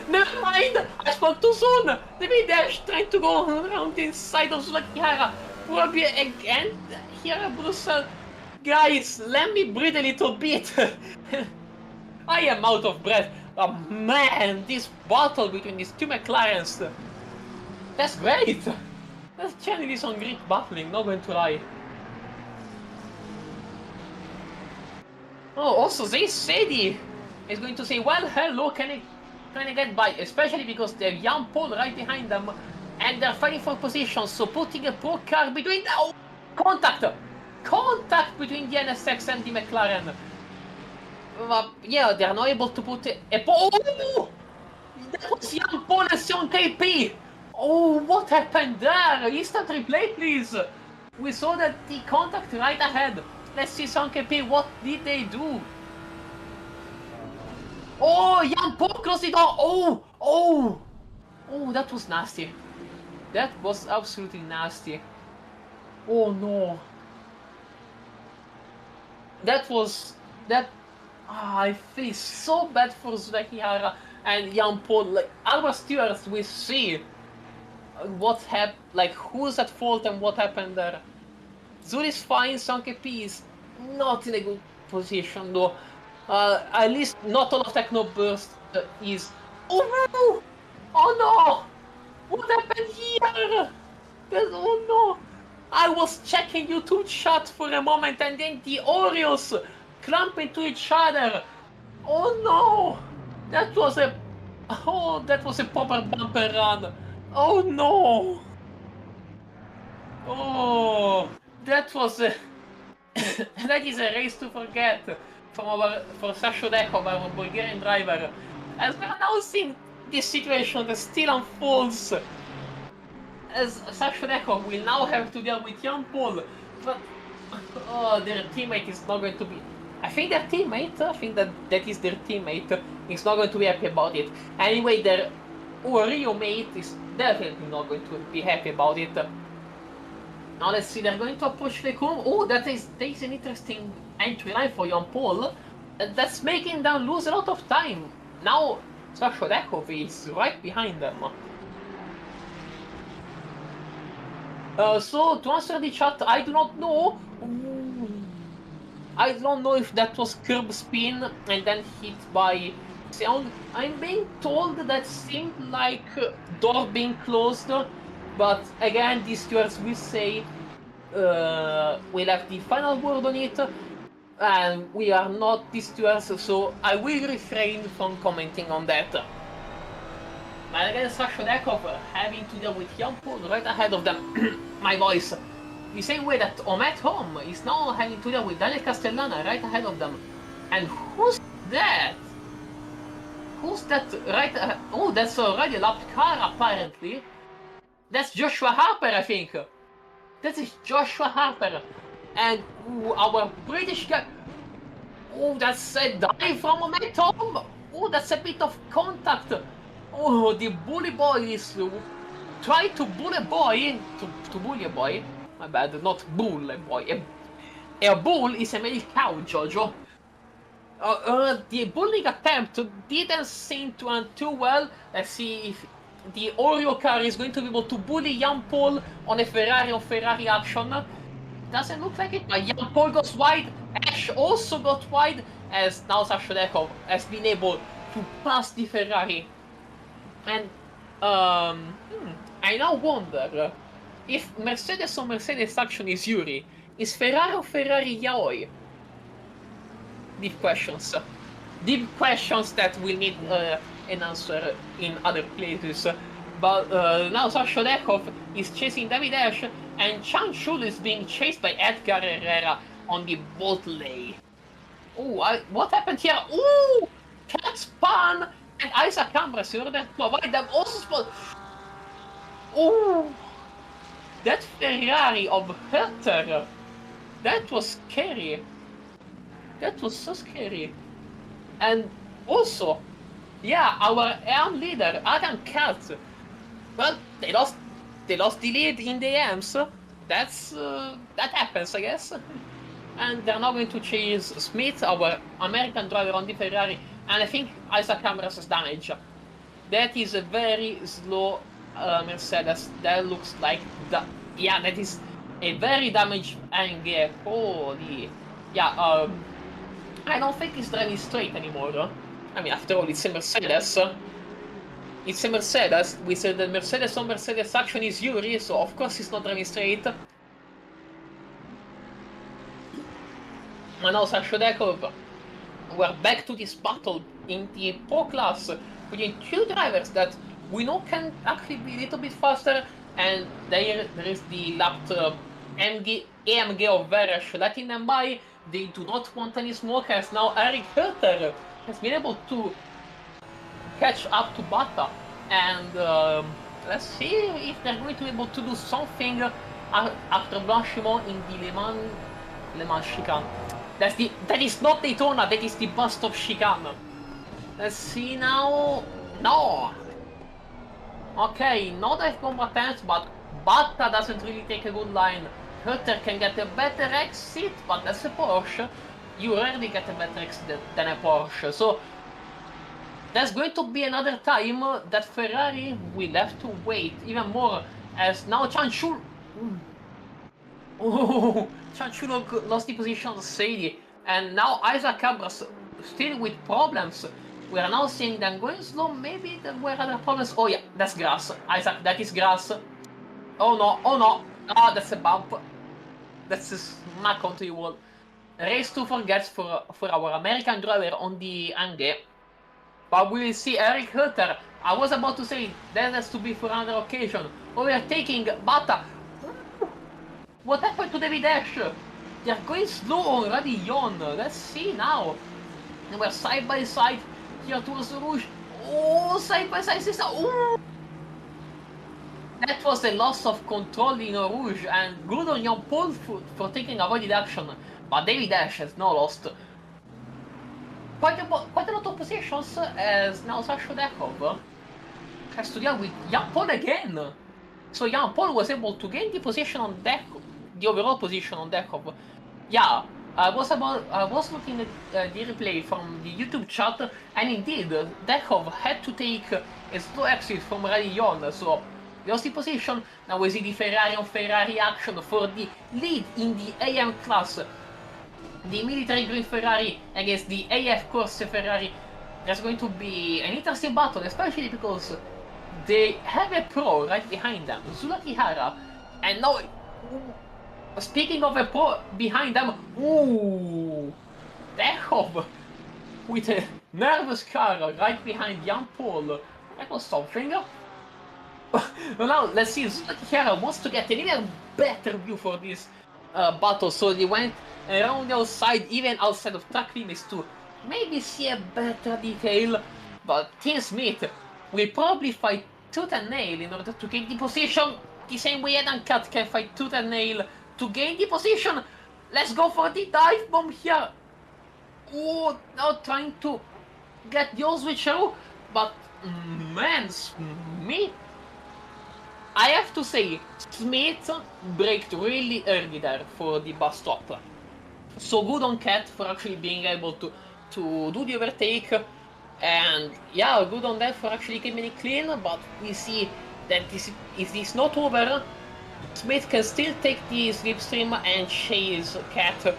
Never mind! I spoke too soon! David Ash trying to go around the inside of Zulakihara. Probably again here at Brussels. Guys, let me breathe a little bit. I am out of breath. Oh man, this battle between these two McLarens. That's great. That's genuinely some great battling, not going to lie. Oh, also they said is going to say, well, hello, can I get by? Especially because they have Jan Paul right behind them and they're fighting for position, so putting a pro car between... Oh, contact! Contact between the NSX and the McLaren. Yeah, they're not able to put a... Oh! That was Jan Paul and Sion KP! Oh, what happened there? Instant replay, please! We saw that the contact right ahead. Let's see Sion KP, what did they do? Oh, Jan Paul closed it down! Oh, that was nasty. That was absolutely nasty. Oh no. I feel so bad for Zulakihara and Jan Paul. Like, our stewards, we see what happened, like who's at fault and what happened there. Zul is fine, Sankepi is not in a good position though. At least not all of Techno Burst is... Oh no! Oh no! What happened here? Oh no! I was checking YouTube chat for a moment and then the Orioles clamp into each other. Oh no! That was a proper bumper run. Oh no! Oh, that was a... that is a race to forget for Sasho Dekov, our Bulgarian driver. As we are now seeing this situation that still unfolds, as Sasho Dekov will now have to deal with Jan Paul, but their teammate is not going to be... I think that is their teammate, is not going to be happy about it. Anyway, their Rio mate is definitely not going to be happy about it. Now let's see, they're going to approach the Lecom. Oh, that is an interesting entry line for Jan Paul. That's making them lose a lot of time. Now Sasho Dekov is right behind them. So to answer the chat, I do not know. I don't know if that was curb spin and then hit by sound. I'm being told that seemed like door being closed, but again, these stewards will say we'll have the final word on it. and we are not these stewards, so I will refrain from commenting on that. But again, Sashodekov having to deal with Jan Paul right ahead of them. My voice. The same way that Omet Home is now having to deal with Daniel Castellana right ahead of them. And who's that? Who's that right? Oh, that's already a lapped car apparently. That's Joshua Harper, I think. That is Joshua Harper. And ooh, our British guy. Oh, that's a dive from Omet Home. Oh, that's a bit of contact. Oh, the bully boy is trying to bully a boy. To bully a boy. My bad, not bull a boy. A bull is a male cow, Jojo. The bullying attempt didn't seem to end too well. Let's see if the Oreo car is going to be able to bully Jan Paul on a Ferrari on Ferrari action. Doesn't look like it, but Jan Paul goes wide. Ash also got wide, as now Sashodekov has been able to pass the Ferrari. And I now wonder if Mercedes or Mercedes action is Yuri. Is Ferrari or Ferrari Yaoi? Deep questions. Deep questions that will need an answer in other places. But now Sashodekov is chasing David Ash, and Chan Chul is being chased by Edgar Herrera on the bolt lay. Oh, what happened here? Ooh! Cat spun! And Isaac Ambras in order to provide them also spot. Ooh! That Ferrari of Herter! That was scary. That was so scary. And also, yeah, our AM leader, Adam Katz. Well, they lost the lead in the AMs. That's that happens, I guess. And they're now going to chase Smith, our American driver on the Ferrari, and I think Isaac Cameras has damage. That is a very slow Mercedes. That looks like that. Yeah, that is a very damaged angle. Holy, yeah. I don't think he's driving straight anymore. I mean, after all, it's a Mercedes. It's a Mercedes. We said that Mercedes on Mercedes action is Yuri, so of course he's not driving straight. And now Sashodekov, we're back to this battle in the Pro class between two drivers that we know can actually be a little bit faster, and there is the lapped AMG of Veresh letting them by. They do not want any smoke, as now Eric Herter has been able to catch up to Bata, and let's see if they're going to be able to do something after Blanchimont in the Le Mans chicane. That is not Daytona, that is the bust of chicane. Let's see now. No. Okay, not a combatant, but Bata doesn't really take a good line. Herter can get a better exit, but that's a Porsche. You rarely get a better exit than a Porsche, so there's going to be another time that Ferrari will have to wait even more, as now Chanchul... Oh, Chanchul lost the position on Sadie, and now Isaac Cabras still with problems. We are now seeing them going slow. Maybe there were other problems. Oh yeah, that's grass. Isaac, that is grass. Oh no, oh no. Ah, that's a bump. That's a smack onto the wall. Race 2 forgets for our American driver on the Anghe. But we will see Eric Herter. I was about to say that has to be for another occasion. Overtaking Bata. What happened to David Ash? They are going slow already, Yon. Let's see now. And we're side by side here towards the Rouge. Oh, side by side sister. Oh. That was a loss of control in Rouge, and good on Jan Paul for taking avoided action. But David Ash has now lost quite a lot of positions, as now Sashodekov has to deal with Jan Paul again. So Jan Paul was able to gain the position on Dekov, the overall position on Dekov. Yeah, I was looking at the replay from the YouTube chat, and indeed Dekov had to take a slow exit from Radion, so he lost the position. Now we see the Ferrari on Ferrari action for the lead in the AM class. The military green Ferrari against the AF Corsa Ferrari. There's going to be an interesting battle, especially because they have a pro right behind them, Zula Kihara, and now, speaking of a pro behind them, ooh, Dechov with a nervous car right behind Jan Paul. That was something. Well, now let's see. Zulakiara wants to get an even better view for this battle, so they went around the outside, even outside of track limits to maybe see a better detail. But Team Smith will probably fight tooth and nail in order to gain the position, the same way Ed and Kat can fight tooth and nail to gain the position. Let's go for the dive bomb here. Oh, now trying to get the old switcheroo, but man, Smith, I have to say, Smith braked really early there for the bus stop. So good on Cat for actually being able to do the overtake, and yeah, good on that for actually keeping it clean, but we see that if this not over, Smith can still take the slipstream and chase Cat,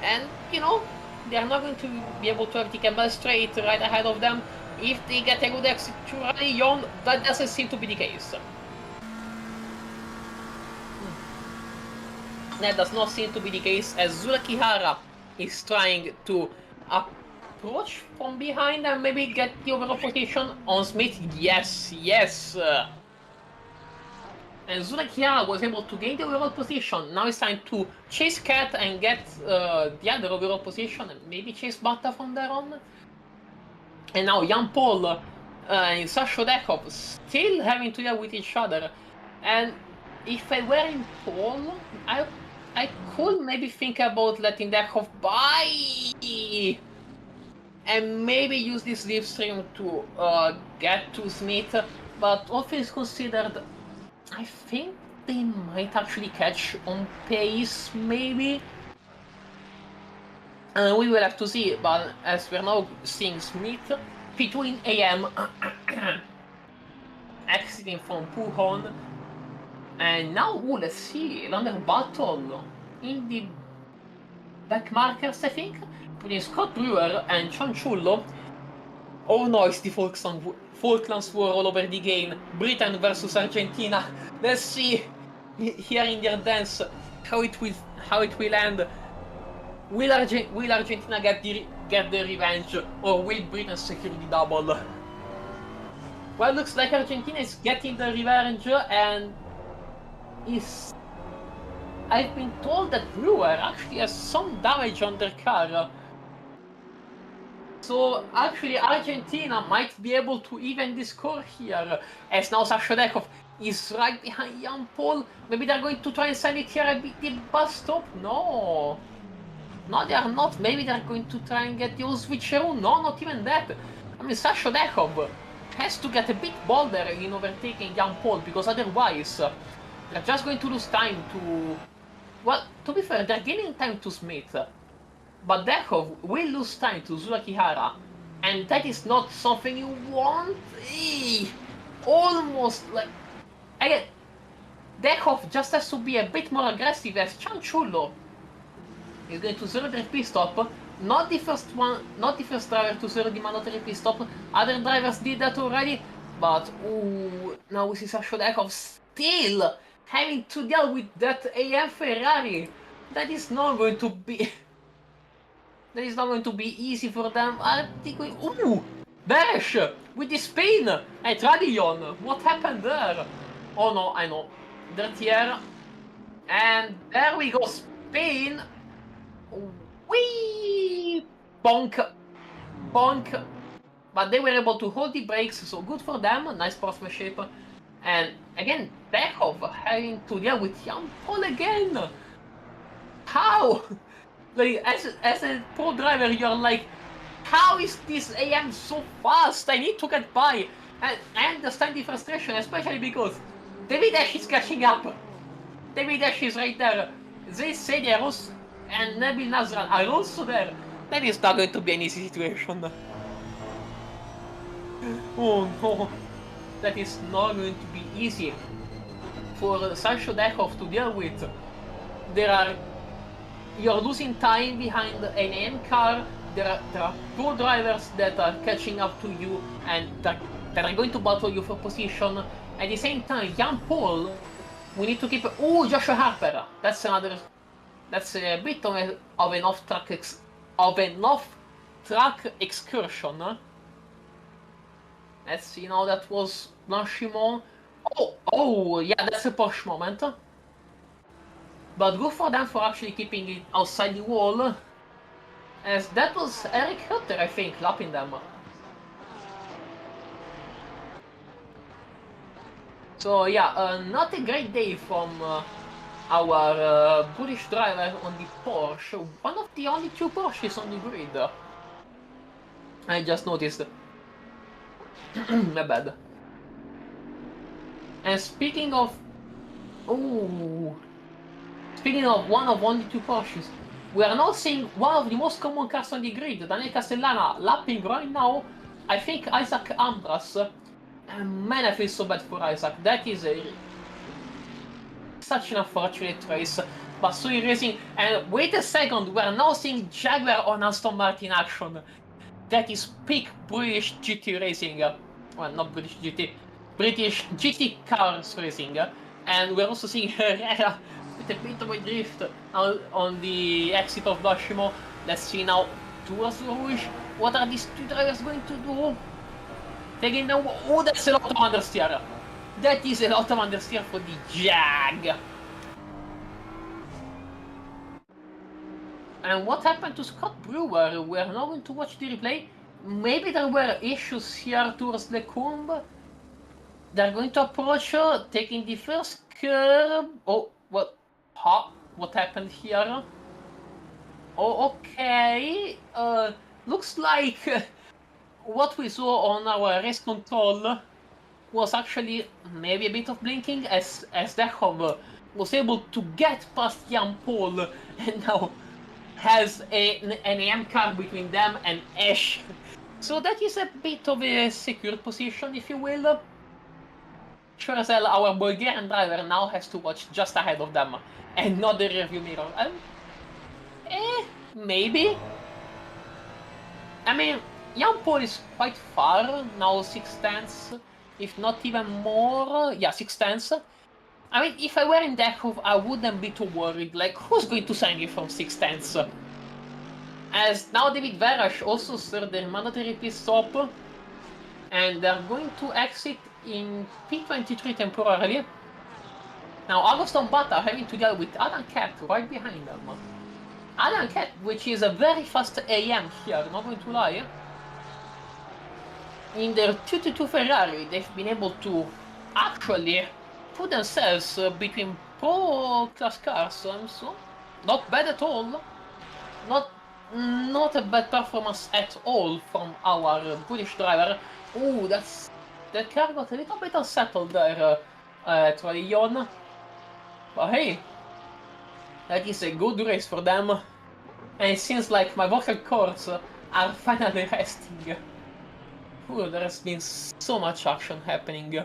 and you know, they are not going to be able to have the camera straight right ahead of them. If they get a good exit to rally on, that doesn't seem to be the case. That does not seem to be the case, as Zulakihara is trying to approach from behind and maybe get the overall position on Smith. Yes, yes! And Zulakihara was able to gain the overall position. Now it's time to chase Cat and get the other overall position and maybe chase Bata from there on. And now Jan Paul and Sasha Dekov still having to deal with each other. And if I were in Paul, I could maybe think about letting Dekov by and maybe use this slipstream to get to Smith, but all things considered, I think they might actually catch on pace, maybe. We will have to see, but as we're now seeing Smith between AM exiting from Puhon. And now, let's see, another battle in the back markers, I think, between Scott Brewer and Cianciullo. Oh no, it's the Falklands War all over the game. Britain versus Argentina. Let's see here in their dance how it will end. Will Argentina get the revenge, or will Britain secure the double? Well, looks like Argentina is getting the revenge, and I've been told that Brewer actually has some damage on their car. So actually Argentina might be able to even the score here, as now Sasha Dekov is right behind Jan Paul. Maybe they're going to try and send it here at the bus stop? No, they are not. Maybe they're going to try and get the old switcheroo. No, not even that. I mean, Sasha Dekov has to get a bit bolder in overtaking Jan Paul, because otherwise they're just going to lose time to... Well, to be fair, they're gaining time to Smith, but Dekov will lose time to Zulakihara, and that is not something you want. Almost like... Again, Dekov just has to be a bit more aggressive, as Cianciullo is going to zero the pit stop. Not the first driver to zero the mandatory pit stop. Other drivers did that already, but now we see Sasha Dekov still having to deal with that AM Ferrari. That is not going to be easy for them. Are they going... Dash with the spin at Radion. What happened there? Oh no, I know. Dirty air. And there we go. Spin. Whee! Bonk. But they were able to hold the brakes, so good for them. Nice sportsmanship. And again, Dekov having to deal with Jan Paul again. How? Like, as a pro driver, you're like, how is this AM so fast? I need to get by. And I understand the frustration, especially because David Ash is catching up. David Ash is right there. They say they are also, and Nabil Nazran are also there. That is not going to be an easy situation. Oh no. That is not going to be easy for Sasha Dekov to deal with. You're losing time behind an AM car. There are pro drivers that are catching up to you and that are going to battle you for position. At the same time, Jan Paul, we need to keep... Joshua Harper. That's a bit of an off-track of an off-track excursion. Let's see now, that was Blanchimont. Oh, yeah, that's a posh moment. But good for them for actually keeping it outside the wall. As that was Eric Hutter, I think, lapping them. So yeah, not a great day from our British driver on the Porsche. One of the only two Porsches on the grid. I just noticed. My bad. And speaking of one of only two Porsches, we are now seeing one of the most common cars on the grid, Daniel Castellana, lapping right now, I think, Isaac Ambras. And man, I feel so bad for Isaac. That is such an unfortunate race. But Sui Racing, and wait a second, we are now seeing Jaguar on Aston Martin action. That is peak British GT racing. Well, not British GT, British GT cars racing. And we're also seeing Herrera with a bit of a drift on the exit of Bashimo. Let's see now, towards Rouge. What are these two drivers going to do? Taking down. Oh, that's a lot of understeer. That is a lot of understeer for the Jag. And what happened to Scott Brewer? We're now going to watch the replay. Maybe there were issues here towards Lecombe. They're going to approach her, taking the first curve. Oh, what? Huh? What happened here? Oh, okay. Looks like what we saw on our race control was actually maybe a bit of blinking, as Dechov was able to get past Jan Paul and now has an AM car between them and Ash. So that is a bit of a secure position, if you will. Sure as hell, our Bulgarian driver now has to watch just ahead of them and not the rearview mirror. Maybe. I mean, Jan Paul is quite far now, 6 tenths, if not even more. Yeah, 6 tenths. I mean, if I were in Dechov, I wouldn't be too worried. Like, who's going to sign you from 6 tenths? As now David Verash also served their mandatory pit stop, and they're going to exit in P23 temporarily. Now, Agoston Bata having to deal with Adam Cat right behind them. Adam Cat, which is a very fast AM here, not going to lie. In their 222 Ferrari, they've been able to actually put themselves between pro class cars, so not bad at all. Not a bad performance at all from our British driver. Ooh, that car got a little bit unsettled there, Tradion. But hey, that is a good race for them. And it seems like my vocal cords are finally resting. Ooh, there has been so much action happening.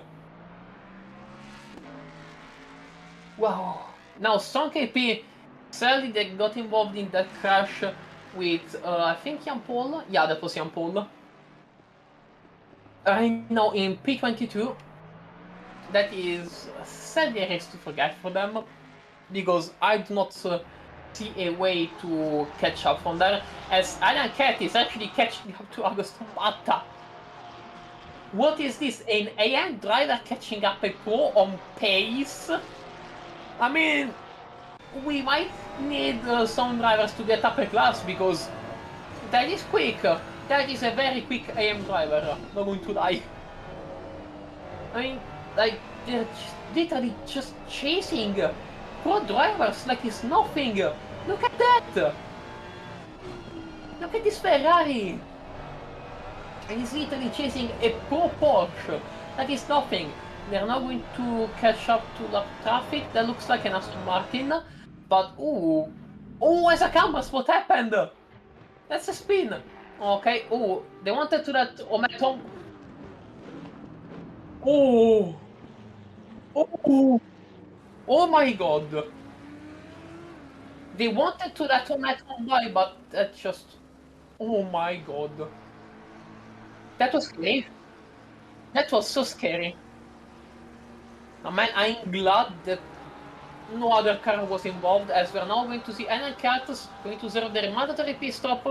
Wow. Now, Strong KP, sadly they got involved in that crash with, I think Jan Paul? Yeah, that was Jan Paul. Right now in P22, that is sadly a race to forget for them, because I do not see a way to catch up from there, as Alan Cat is actually catching up to Agoston Bata. What is this, an AM driver catching up a pro on pace? I mean, we might need some drivers to get up a class, because that is quick. That is a very quick AM driver, not going to lie. I mean, like, they're literally just chasing pro drivers like it's nothing. Look at that! Look at this Ferrari! And he's literally chasing a pro Porsche. That is nothing. They're now going to catch up to lap traffic. That looks like an Aston Martin. But, ooh. Oh, as a canvas, what happened? That's a spin. Okay, oh, they wanted to that Ometon. Oh. Oh. Oh my god. They wanted to that Ometon by, but that just... Oh my god. That was scary. That was so scary. Oh man, I'm glad that no other car was involved, as we're now going to see NL cars going to zero their mandatory pit stop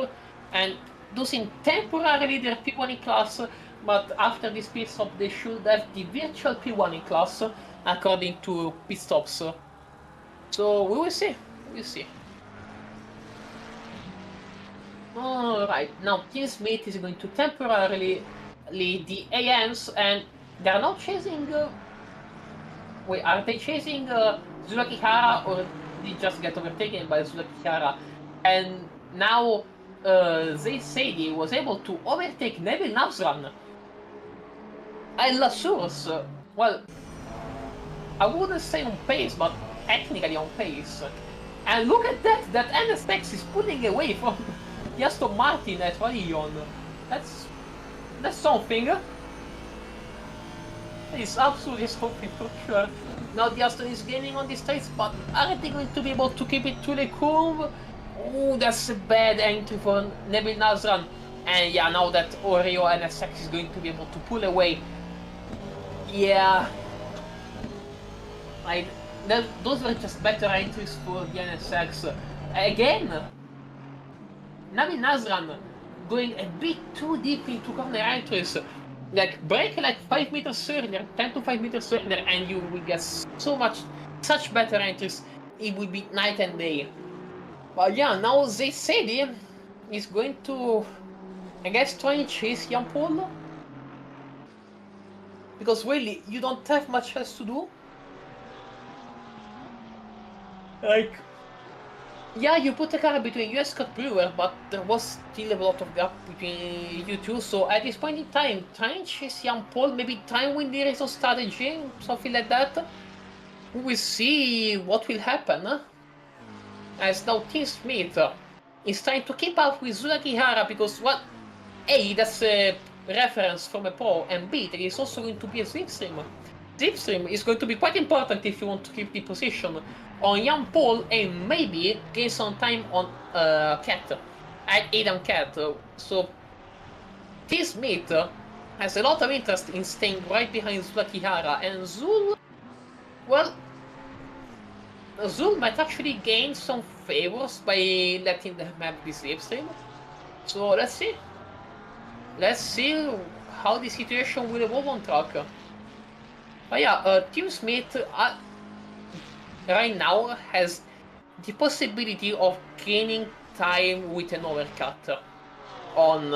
and losing temporarily their P1 in class, but after this pit stop they should have the virtual P1 in class according to pit stops. So we will see. We will see. Alright, now Team Smith is going to temporarily lead the AMs, and they're not chasing. Wait, are they chasing Zulakihara, or did they just get overtaken by Zulakihara? And now Zaid was able to overtake Neville Navsran. And La Source, well, I wouldn't say on pace, but technically on pace. And look at that! That NSX is pulling away from the Aston Martin at Rayon. That's something. It's absolutely something for sure. Now the Aston is gaining on the straights, but are they going to be able to keep it to the curve? Oh, that's a bad entry for Neville Nasran. And yeah, now that Oreo NSX is going to be able to pull away. Yeah. Those were just better entries for the NSX. Again, Neville Nasran going a bit too deep into corner entries. Like, brake like 5 meters earlier, 10 to 5 meters earlier, and you will get such better entries. It will be night and day. But yeah, now Zaid is going to, I guess, try and chase Jan Paul. Because really, you don't have much else to do. Like, yeah, you put a car between you and Scott Brewer, but there was still a lot of gap between you two, so at this point in time, try and chase Jan Paul, maybe try and win the race on strategy, something like that. We will see what will happen. As now Team Smith is trying to keep up with Zulakihara, because, well, A, that's a reference from a pro, and B, there is also going to be a slipstream. Slipstream is going to be quite important if you want to keep the position on Jan Paul and maybe gain some time on Cat, Adam Cat. So Team Smith has a lot of interest in staying right behind Zulakihara, and Zul, well, Zul might actually gain some favors by letting them have this slipstream. So let's see. Let's see how the situation will evolve on track. But yeah, Team Smith right now has the possibility of gaining time with an overcut on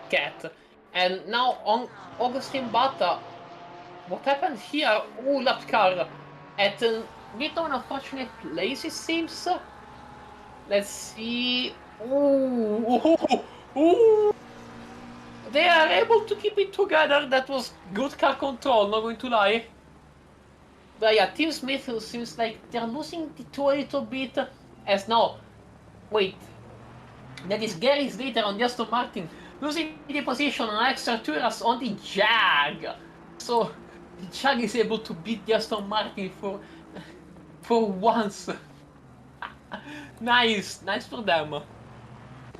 Cat. And now on Augustine Bata, what happened here? Oh, left car at a bit of an unfortunate place, it seems. Let's see. Ooh. They are able to keep it together. That was good car control, not going to lie. But yeah, Team Smith seems like they're losing the two a little bit. As now, wait, that is Gary Slater on the Aston Martin, losing the position on extra Turas on the Jag. So the Jag is able to beat the Aston Martin for once. Nice for them.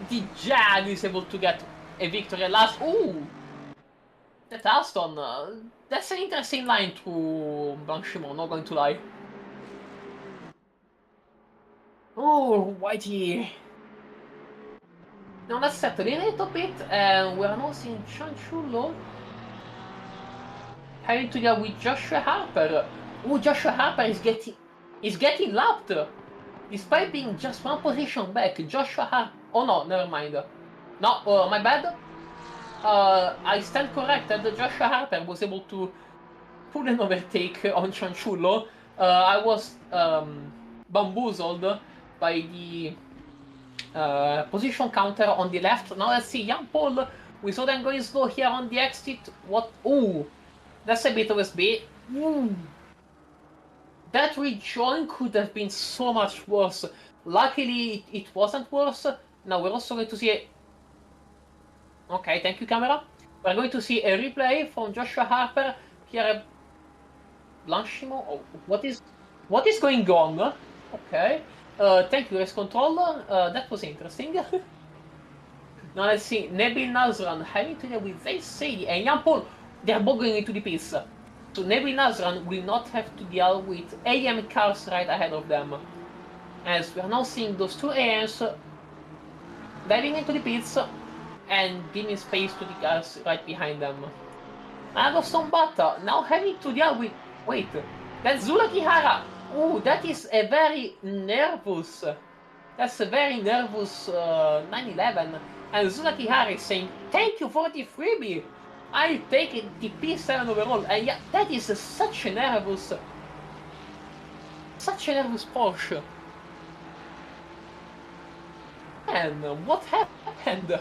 The Jag is able to get a victory at last. Ooh! That Aston, that's an interesting line to Blanchimont, not going to lie. Oh, Whitey. Now let's settle in a little bit, and we're now seeing Chanchulo having to deal with Joshua Harper. Oh, Joshua Harper is getting lapped! Despite being just one position back, Joshua Harper... Oh no, never mind. No, my bad. I stand corrected. Joshua Harper was able to pull an overtake on Chanchulo. I was bamboozled by the position counter on the left. Now let's see, Jan Paul, we saw them going slow here on the exit. What? Ooh, that's a bit of a speed. Ooh. That rejoin could have been so much worse. Luckily, it wasn't worse. Now we're also going to see a... Okay, thank you, camera. We're going to see a replay from Joshua Harper here. Blanchimont. Oh, what is going on? Okay. Thank you, race controller. That was interesting. Now let's see. Nabil Nazran having to deal with Zaid and Jan Paul. They're both going into the pits. So Nabil Nazran will not have to deal with AM cars right ahead of them, as we are now seeing those two AMs diving into the pits and giving space to the cars right behind them. Anderson Bata now having to deal with... Wait, that's Zula Kihara! Ooh, that is a very nervous... That's a very nervous 911. And Zula Kihara is saying, thank you for the freebie! I'll take it, the P7 overall. And yeah, that is such a nervous... Such a nervous Porsche. Man, what happened?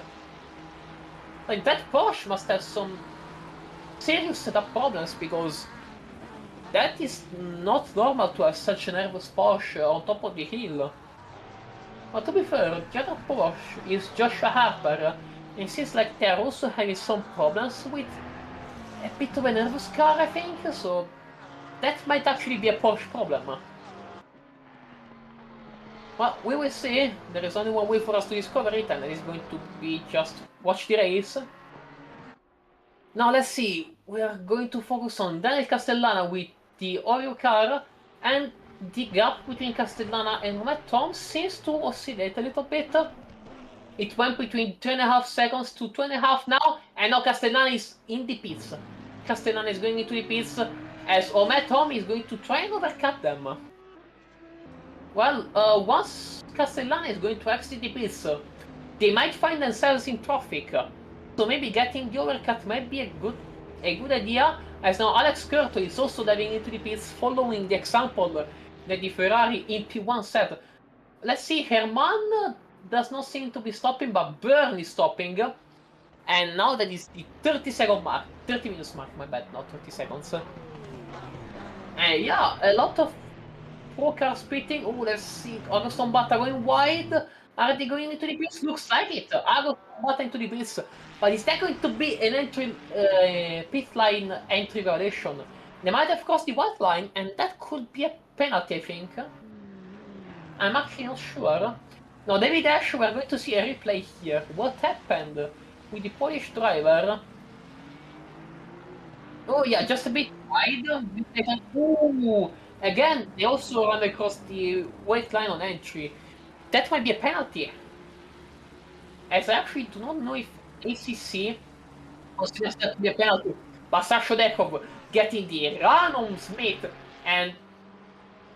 Like, that Porsche must have some serious setup problems, because that is not normal to have such a nervous Porsche on top of the hill. But to be fair, the other Porsche is Joshua Harper, and it seems like they're also having some problems with a bit of a nervous car, I think, so that might actually be a Porsche problem. Well, we will see. There is only one way for us to discover it, and it is going to be just watch the race. Now let's see, we are going to focus on Daniel Castellana with the Oreo car, and the gap between Castellana and Matt Tom seems to oscillate a little bit. It went between 2.5 seconds to 2.5 now, and now Castellana is in the pits. Castellana is going into the pits, as Matt Tom is going to try and overcut them. Well, once Castellana is going to exit the pits, they might find themselves in traffic. So maybe getting the overcut might be a good idea, as now Alex Curto is also diving into the pits, following the example that the Ferrari in P1 set. Let's see, Herman does not seem to be stopping, but Byrne is stopping. And now that is the 30-second mark, 30 minutes mark, my bad, not 30 seconds. And yeah, a lot of pro cars pitting. Oh, let's see, Agustin Bata going wide. Are they going into the pits? Looks like it. Agustin Bata into the pits. But is that going to be an entry, pit line entry violation? They might have crossed the white line, and that could be a penalty, I think. I'm actually not sure. Now, David Ash, we're going to see a replay here. What happened with the Polish driver? Oh yeah, just a bit wide. Ooh, again, they also run across the white line on entry. That might be a penalty. As I actually do not know if ACC considers that to be a penalty. But Sasha Dekov getting the run on Smith and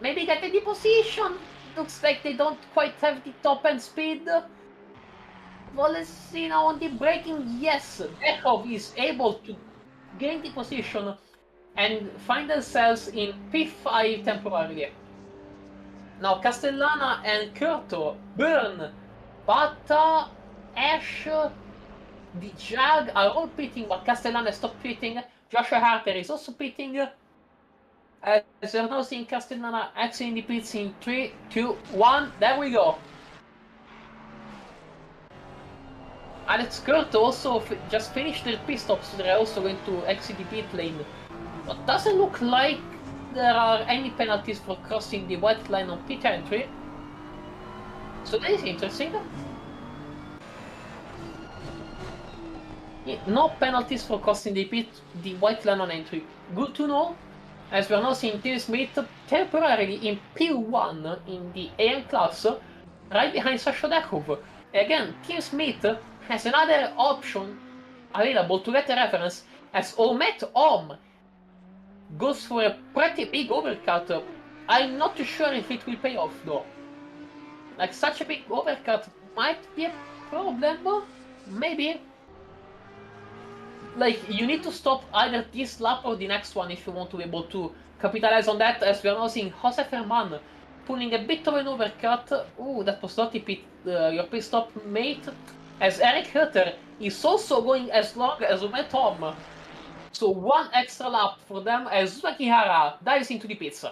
maybe getting the position. Looks like they don't quite have the top end speed. Well, let's see now on the braking. Yes, Dekov is able to gain the position and find themselves in P5 temporarily. Now Castellana and Curto, Byrne, Bata, Ash, the Jag are all pitting, but Castellana stopped pitting. Joshua Harper is also pitting. As we're now seeing Castellana exiting the pits in 3, 2, 1. There we go. Alex Curto also just finished their pit stop, so they're also going to exit the pit lane. But doesn't look like there are any penalties for crossing the white line on pit entry. So that is interesting. No penalties for crossing the white line on entry. Good to know, as we're now seeing Tim Smith temporarily in P1 in the AM class, right behind Sasha Dekov. Again, Tim Smith has another option available to get a reference, as Omet Om goes for a pretty big overcut. I'm not too sure if it will pay off though. Like, such a big overcut might be a problem, maybe. Like, you need to stop either this lap or the next one if you want to be able to capitalize on that, as we are now seeing Jose Ferman pulling a bit of an overcut. Ooh, that was not your pit stop mate, as Eric Hutter is also going as long as Tom. So one extra lap for them as Kihara dives into the pits. So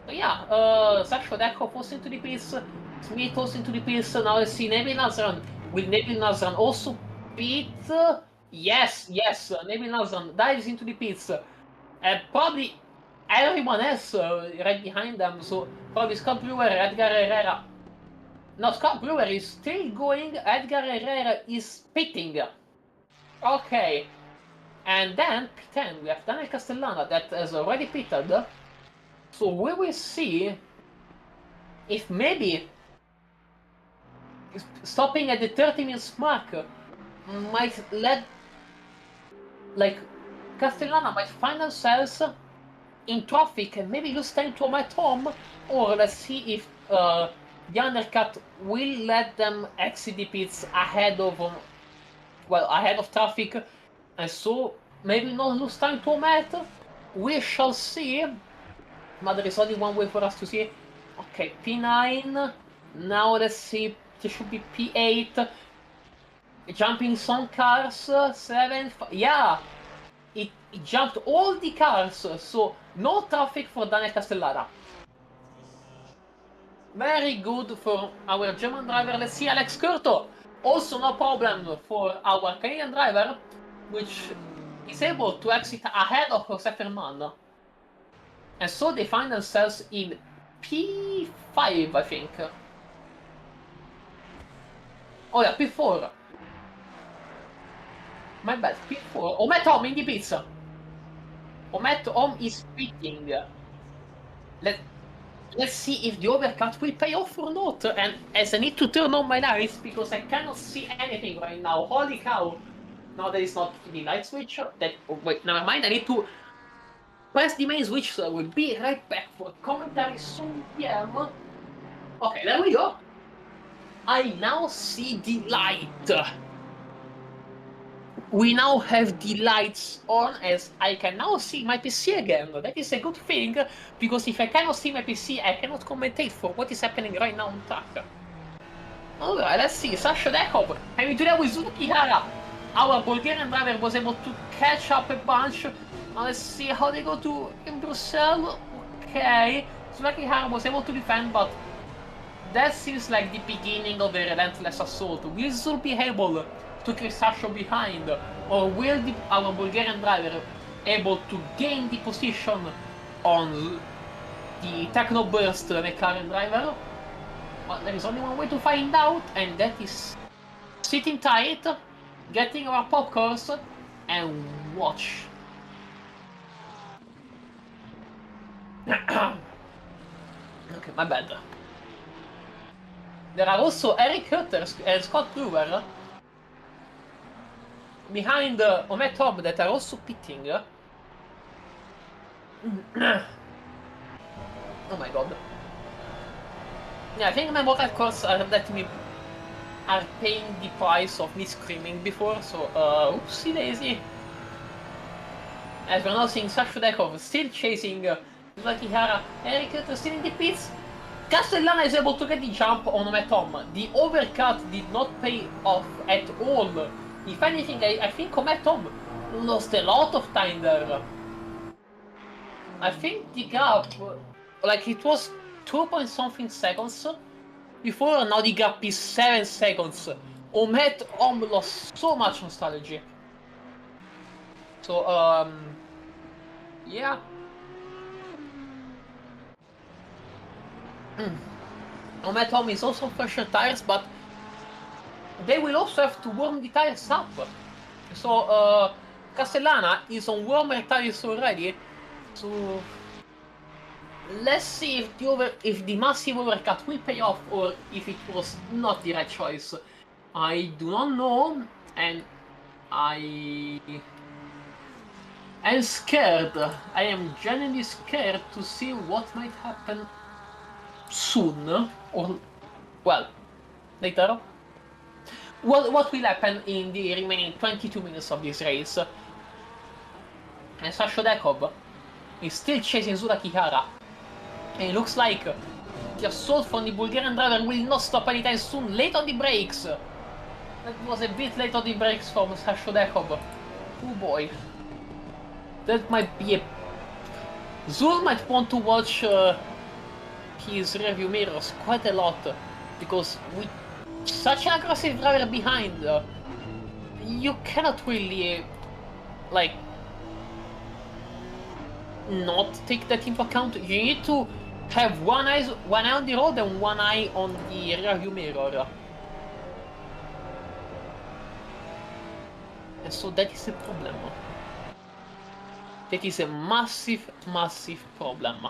yeah, Sasha Dekov also into the pits, Smith also into the pits. Now let's see Nabil Nazran. Will Nabil Nazran also pit? Yes, Nabil Nazran dives into the pits. And probably everyone else right behind them. So probably Scott Brewer, Edgar Herrera. No, Scott Brewer is still going. Edgar Herrera is pitting. Okay. And then P10, we have Daniel Castellana that has already pitted. So we will see if maybe stopping at the 30 minutes mark might let, like, Castellana might find themselves in traffic and maybe lose time to Matt Tom, or let's see if the undercut will let them exit the pits ahead of traffic, and so maybe not lose time to Matt. We shall see, but there is only one way for us to see. Okay, P9, now let's see, there should be P8, jumping some cars, 7, yeah, it jumped all the cars, so no traffic for Daniel Castellara. Very good for our German driver. Let's see Alex Curto. Also no problem for our Canadian driver, which is able to exit ahead of Jose Ferman. And so they find themselves in P5, I think. Oh yeah, P4. My bad, P4. Omet Home in the pits. Omet Home is pitting. Let's see if the overcut will pay off or not. And as I need to turn on my lights because I cannot see anything right now. Holy cow! No, that is not the light switch. Wait, never mind. I need to press the main switch, so I will be right back for commentary soon PM. Okay, there we go. I now see the light. We now have the lights on, as I can now see my PC again. That is a good thing, because if I cannot see my PC, I cannot commentate for what is happening right now on track. Alright, let's see. Sasha Dekov. I mean, today with Zuki Hara, our Bulgarian driver was able to catch up a bunch. Now let's see how they go to in Brussels. Okay, Zuki Hara was able to defend, but that seems like the beginning of a relentless assault. Will Zul be able to keep Sasha behind, or will our Bulgarian driver able to gain the position on the Techno Burst McLaren driver? Well, there is only one way to find out, and that is sitting tight, getting our popcorns, and watch. Okay, my bad. There are also Eric Hutter and Scott Brewer behind Omet Tom that are also pitting. Oh my god. Yeah, I think my mobile course are paying the price of me screaming before, so oopsie daisy. As we're now seeing Sasha Dekov still chasing Lucky Hara, Eric Hutter still in the pits. Castellana is able to get the jump on Omet Tom. The overcut did not pay off at all. If anything, I think Omet Tom lost a lot of time there. I think the gap, like, it was 2 point something seconds before, now the gap is 7 seconds. Omet Tom lost so much on strategy. So, yeah. Omet Tom is also on fresher tires, but they will also have to warm the tires up. So Castellana is on warmer tires already. So let's see if the massive overcut will pay off, or if it was not the right choice. I do not know, and I am scared. I am genuinely scared to see what might happen soon, or, well, later. What will happen in the remaining 22 minutes of this race? And Sasha Dekov is still chasing Zuraki Hara. And it looks like the assault from the Bulgarian driver will not stop anytime soon. Late on the brakes. That was a bit late on the brakes from Sasha Dekov. Oh boy. That might be a... Zul might want to watch his rearview mirrors quite a lot. Because with such an aggressive driver behind, you cannot really, like, not take that into account. You need to have one eye on the road and one eye on the rearview mirror. And so that is a problem. That is a massive, massive problem.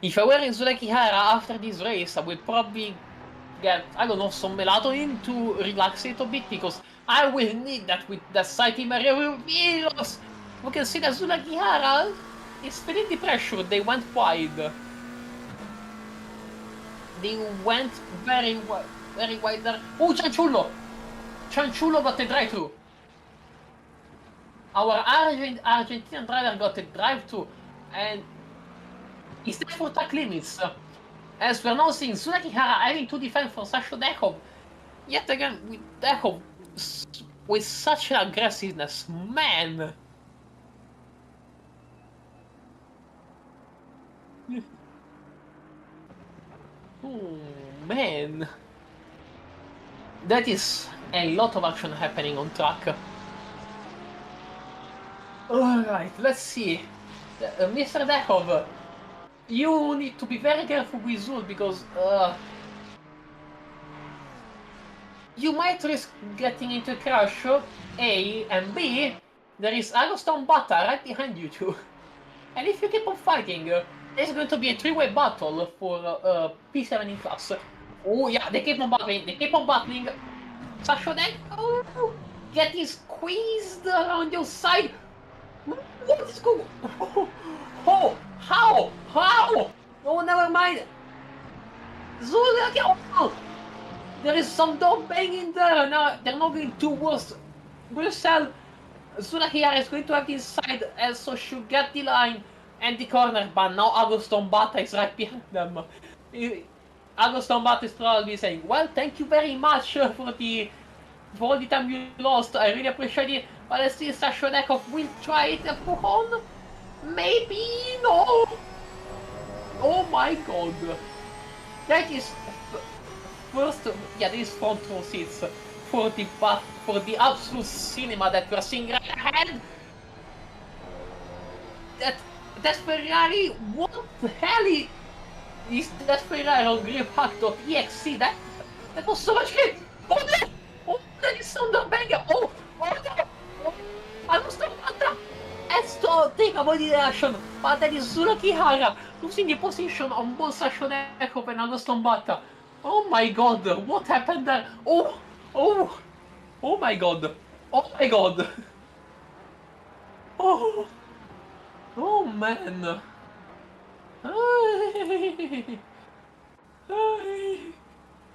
If I were in Sulekihara after this race, I would probably get, I don't know, some melatonin to relax it a bit, because I will need that with the sighting area reveals. We can see that Sulekihara is feeling the pressure. They went wide. They went very wide there. Oh, Cianciullo! Cianciullo got a drive-through. Our Argentinian driver got a drive-through, and he's there for track limits. As we're now seeing Sulekihara having to defend for Sasha Dekov. Yet again, with Dekov with such an aggressiveness, man! Oh, man! That is a lot of action happening on track. Alright, let's see. Mr. Dekov, you need to be very careful with Zul, because you might risk getting into a crash, A, and B, there is Agoston Bata right behind you two. And if you keep on fighting, there's going to be a three-way battle for P7 in class. Oh yeah, they keep on battling, Sasha Dekov getting squeezed around your side. What is going on? Oh, how? Oh, never mind. Zul, oh, there is some door banging there. Now they're not going towards Brussels. Sulekihara is going to have the inside, and so she'll get the line and the corner, but now Agoston Bata is right behind them. Agoston Bata is probably saying, well, thank you very much for all the time you lost. I really appreciate it. But let's see, Sasha Dekov will try it and pull on. Maybe no. Oh my god. That is first, yeah, these front row seats for the absolute cinema that we're seeing right ahead. That Ferrari, what the hell is that Ferrari on griphack.exe? That was so much grip. Oh, that is Thunderbanger. Oh, I was not that. Let's take about the reaction, but that is Sulekihara losing the position on both Sasha Dekov and Agoston Bata. Oh my god, what happened there? Oh my god. Oh man.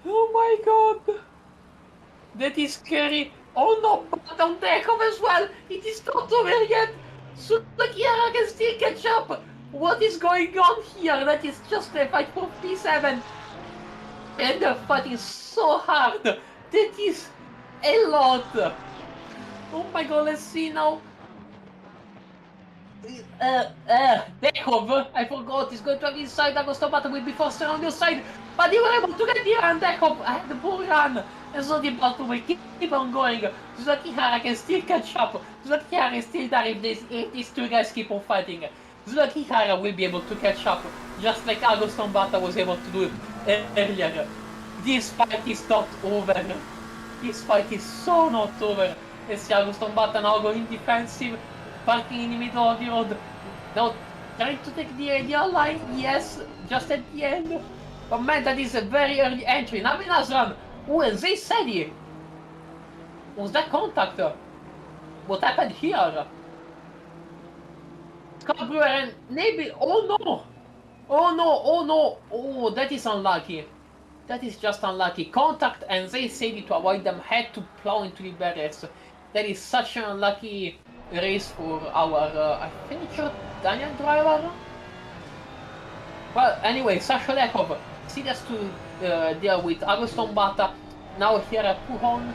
Oh my god. That is scary. Oh no, but on Dekov as well. It is not over yet. Sulekihara can still catch up. What is going on here? That is just a fight for P7. And they're fighting so hard. That is a lot. Oh my god, let's see now. Dekov, I forgot, he's going to have inside. Agoston Bata will be faster on your side. But they were able to get here, and Dekov had the bull run. And so the battle will keep on going. Sulekihara can still catch up. Sulekihara is still there if these two guys keep on fighting. Sulekihara will be able to catch up, just like Agoston Bata was able to do it earlier. This fight is not over. This fight is so not over. Let's see Agoston Bata now going defensive, parking in the middle of the road. Now trying to take the ideal line, yes, just at the end. But man, that is a very early entry. Nabi Nazran. Oh, and they said it. Was that contact? What happened here? Scott Brewer and maybe. Oh no! Oh, that is unlucky. That is just unlucky. Contact, and they said it to avoid them, had to plow into the barriers. That is such an unlucky race for our, I think, Daniel driver. Well, anyway, Sasha Dekov still has to deal with Agoston Bata. Now here at Puhon.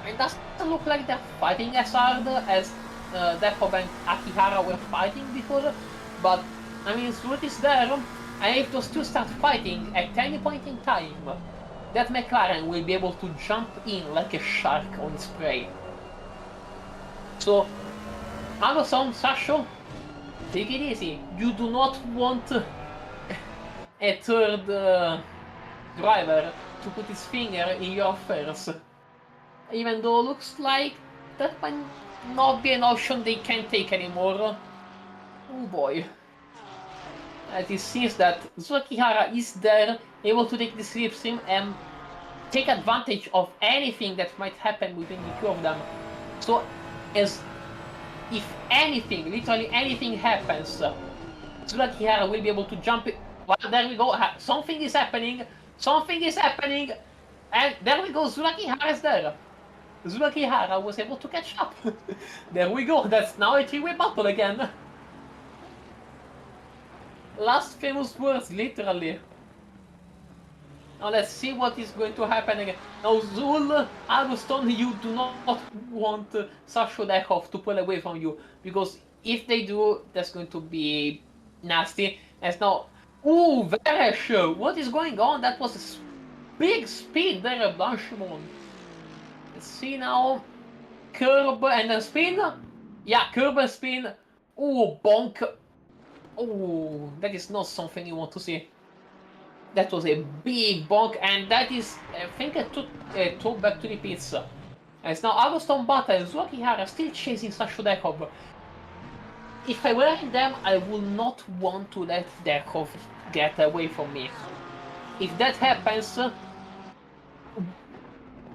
It doesn't look like they're fighting as hard as Dekov and Akihara were fighting before. But, I mean, Zult is there. And if those two start fighting at any point in time, that McLaren will be able to jump in like a shark on its prey. So, Agoston, Sasha, take it easy. You do not want a third driver to put his finger in your affairs. Even though looks like that not be an option they can't take anymore. Oh boy. And it seems that Zukihara is there, able to take the slipstream and take advantage of anything that might happen between the two of them. So, as if anything, literally anything happens, Zukihara will be able to jump it. Well, there we go. Something is happening. Something is happening. And there we go. Zukihara is there. Zukihara was able to catch up. There we go. That's now a three-way battle again. Last famous words, literally. Now let's see what is going to happen again. Now Zul, Aguston, you do not want Sasho Dekov to pull away from you, because if they do, that's going to be nasty. As now, ooh, Veresh, what is going on? That was a big speed there, Blanchimon. Let's see now, curb and then spin. Yeah, curb and spin. Ooh, bonk. Oh, that is not something you want to see. That was a big bonk, and that is, I think, a two back to the pits. As now Aguston Bata and Zukihara still chasing Sasho Dekov. If I were in them, I would not want to let Dekov get away from me. If that happens,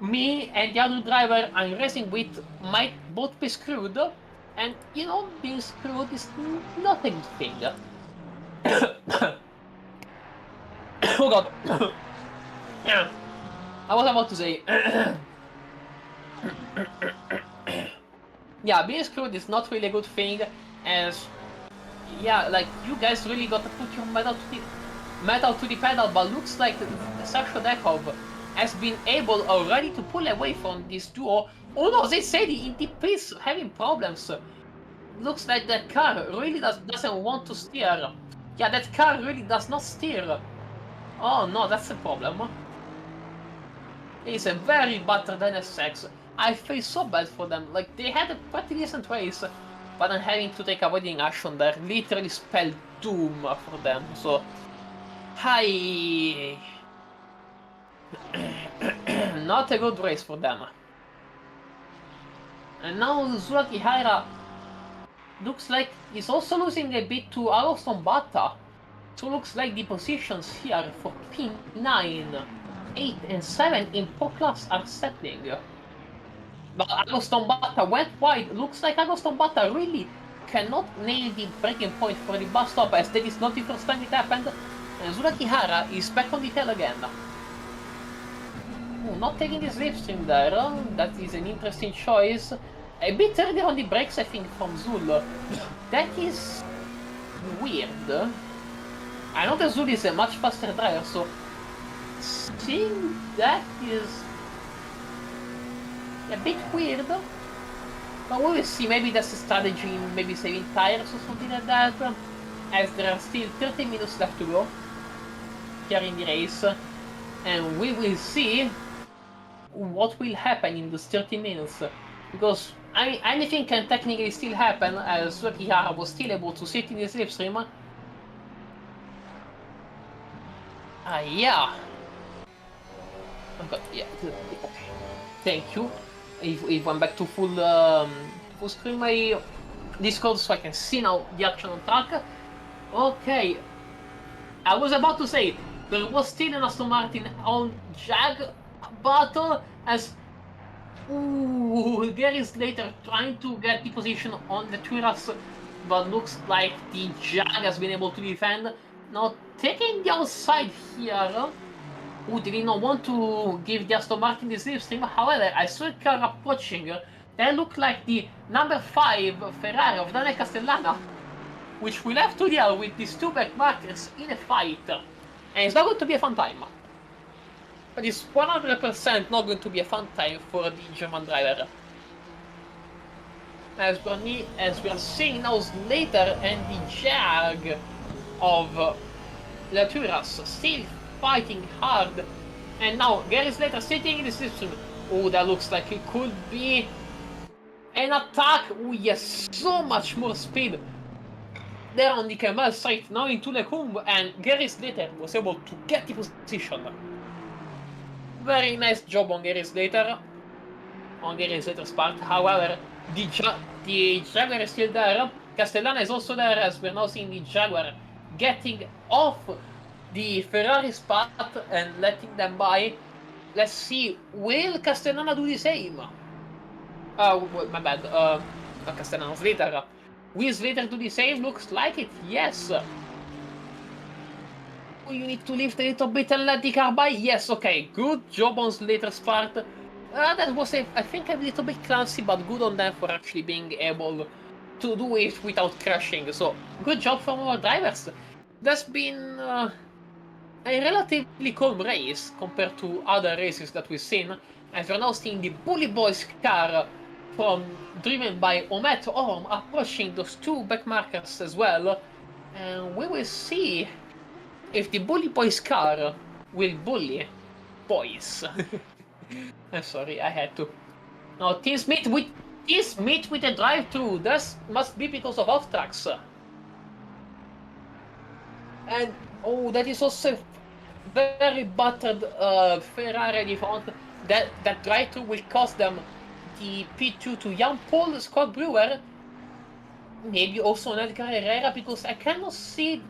me and the other driver I'm racing with might both be screwed. And, you know, being screwed is not a good thing. Oh god. I was about to say... yeah, being screwed is not really a good thing, as... yeah, like, you guys really gotta put your metal to the pedal, but looks like Sasho Dekov has been able already to pull away from this duo. Oh no, they say the pits having problems. Looks like that car really doesn't want to steer. Yeah, that car really does not steer. Oh no, that's a problem. It's a very better than SX. I feel so bad for them. Like, they had a pretty decent race, but I'm having to take avoiding action there literally spelled doom for them. So, hi. Not a good race for them. And now Zukihara looks like he's also losing a bit to Aguston Bata. So looks like the positions here for P9, 8 and 7 in Pro Class are settling. But Aguston Bata went wide. Looks like Aguston Bata really cannot nail the breaking point for the bus stop, as that is not the first time it happened. And Zukihara is back on the tail again. Oh, not taking the slipstream there. That is an interesting choice. A bit earlier on the brakes, I think, from Zul. That is weird. I know that Zul is a much faster driver, so seeing that is a bit weird. But we will see, maybe that's a strategy, maybe saving tires or something like that, as there are still 30 minutes left to go here in the race, and we will see what will happen in those 30 minutes, because anything can technically still happen, as Zukihara was still able to sit in the slipstream. Yeah. Okay, yeah, okay. Thank you. If went back to full screen my Discord so I can see now the action on track. Okay. I was about to say, there was still an Aston Martin on Jag battle, as Gary Slater trying to get the position on the Turas, but looks like the Jag has been able to defend. Now taking the outside here. Who did not want to give the Aston Martin the slipstream. However, I saw a car approaching that looked like the number 5 Ferrari of Daniel Castellana, which will have to deal with these two back markers in a fight. And it's not going to be a fun time. But it's 100% not going to be a fun time for the German driver. As we are seeing now Slater and the Jag of Laturas still fighting hard, and now Gary Slater sitting in the slipstream. Oh, that looks like it could be an attack. Oh yes, so much more speed there on the Kemal side, now into the Kumb, and Gary Slater was able to get the position. Very nice job on Gary Slater, on Gary Slater's part. However, the Jaguar is still there. Castellana is also there, as we're now seeing the Jaguar getting off the Ferrari spot and letting them by. Let's see, will Castellana do the same? My bad. Not Castellana, Slater. Will Slater do the same? Looks like it, yes. You need to lift a little bit and let the car by? Yes, okay. Good job on Slater's part. That was, I think, a little bit clumsy, but good on them for actually being able to do it without crashing. So, good job from our drivers. That's been a relatively calm race compared to other races that we've seen. As we're now seeing the Bully Boys car driven by Omet Orm approaching those two back markers as well. And we will see if the Bully Boys car will bully boys. I'm sorry, I had to. Now, Team Smith with a drive-through. This must be because of off-tracks. And, oh, that is also very battered Ferrari in front. That drive-through will cost them the P2 to Jan Paul, Scott Brewer, maybe also Edgar Herrera, because I cannot see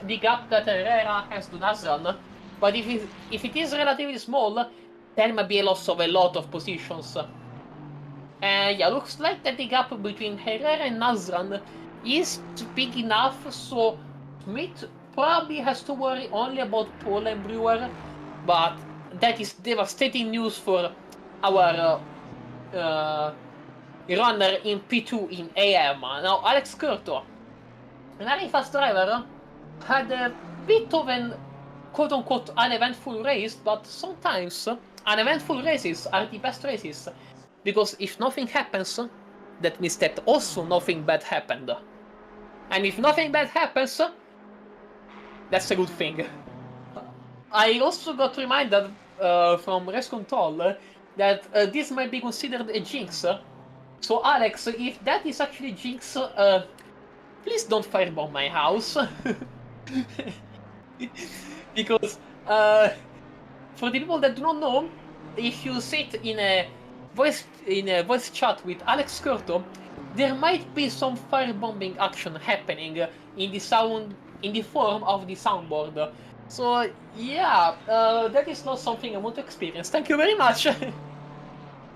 the gap that Herrera has to Nasran. But if it is relatively small, there might be a loss of a lot of positions. And yeah, looks like that the gap between Herrera and Nasran is big enough, so Smith probably has to worry only about Paul and Brewer, but that is devastating news for our runner in P2 in AM. Now, Alex Curto, a very fast driver, had a bit of an quote-unquote uneventful race, but sometimes uneventful races are the best races, because if nothing happens, that means that also nothing bad happened. And if nothing bad happens, that's a good thing. I also got reminded from Race Control that this might be considered a jinx. So Alex, if that is actually jinx, please don't firebomb my house. Because for the people that do not know, if you sit in a voice chat with Alex Curto, there might be some firebombing action happening in the form of the soundboard. So yeah, that is not something I want to experience. Thank you very much.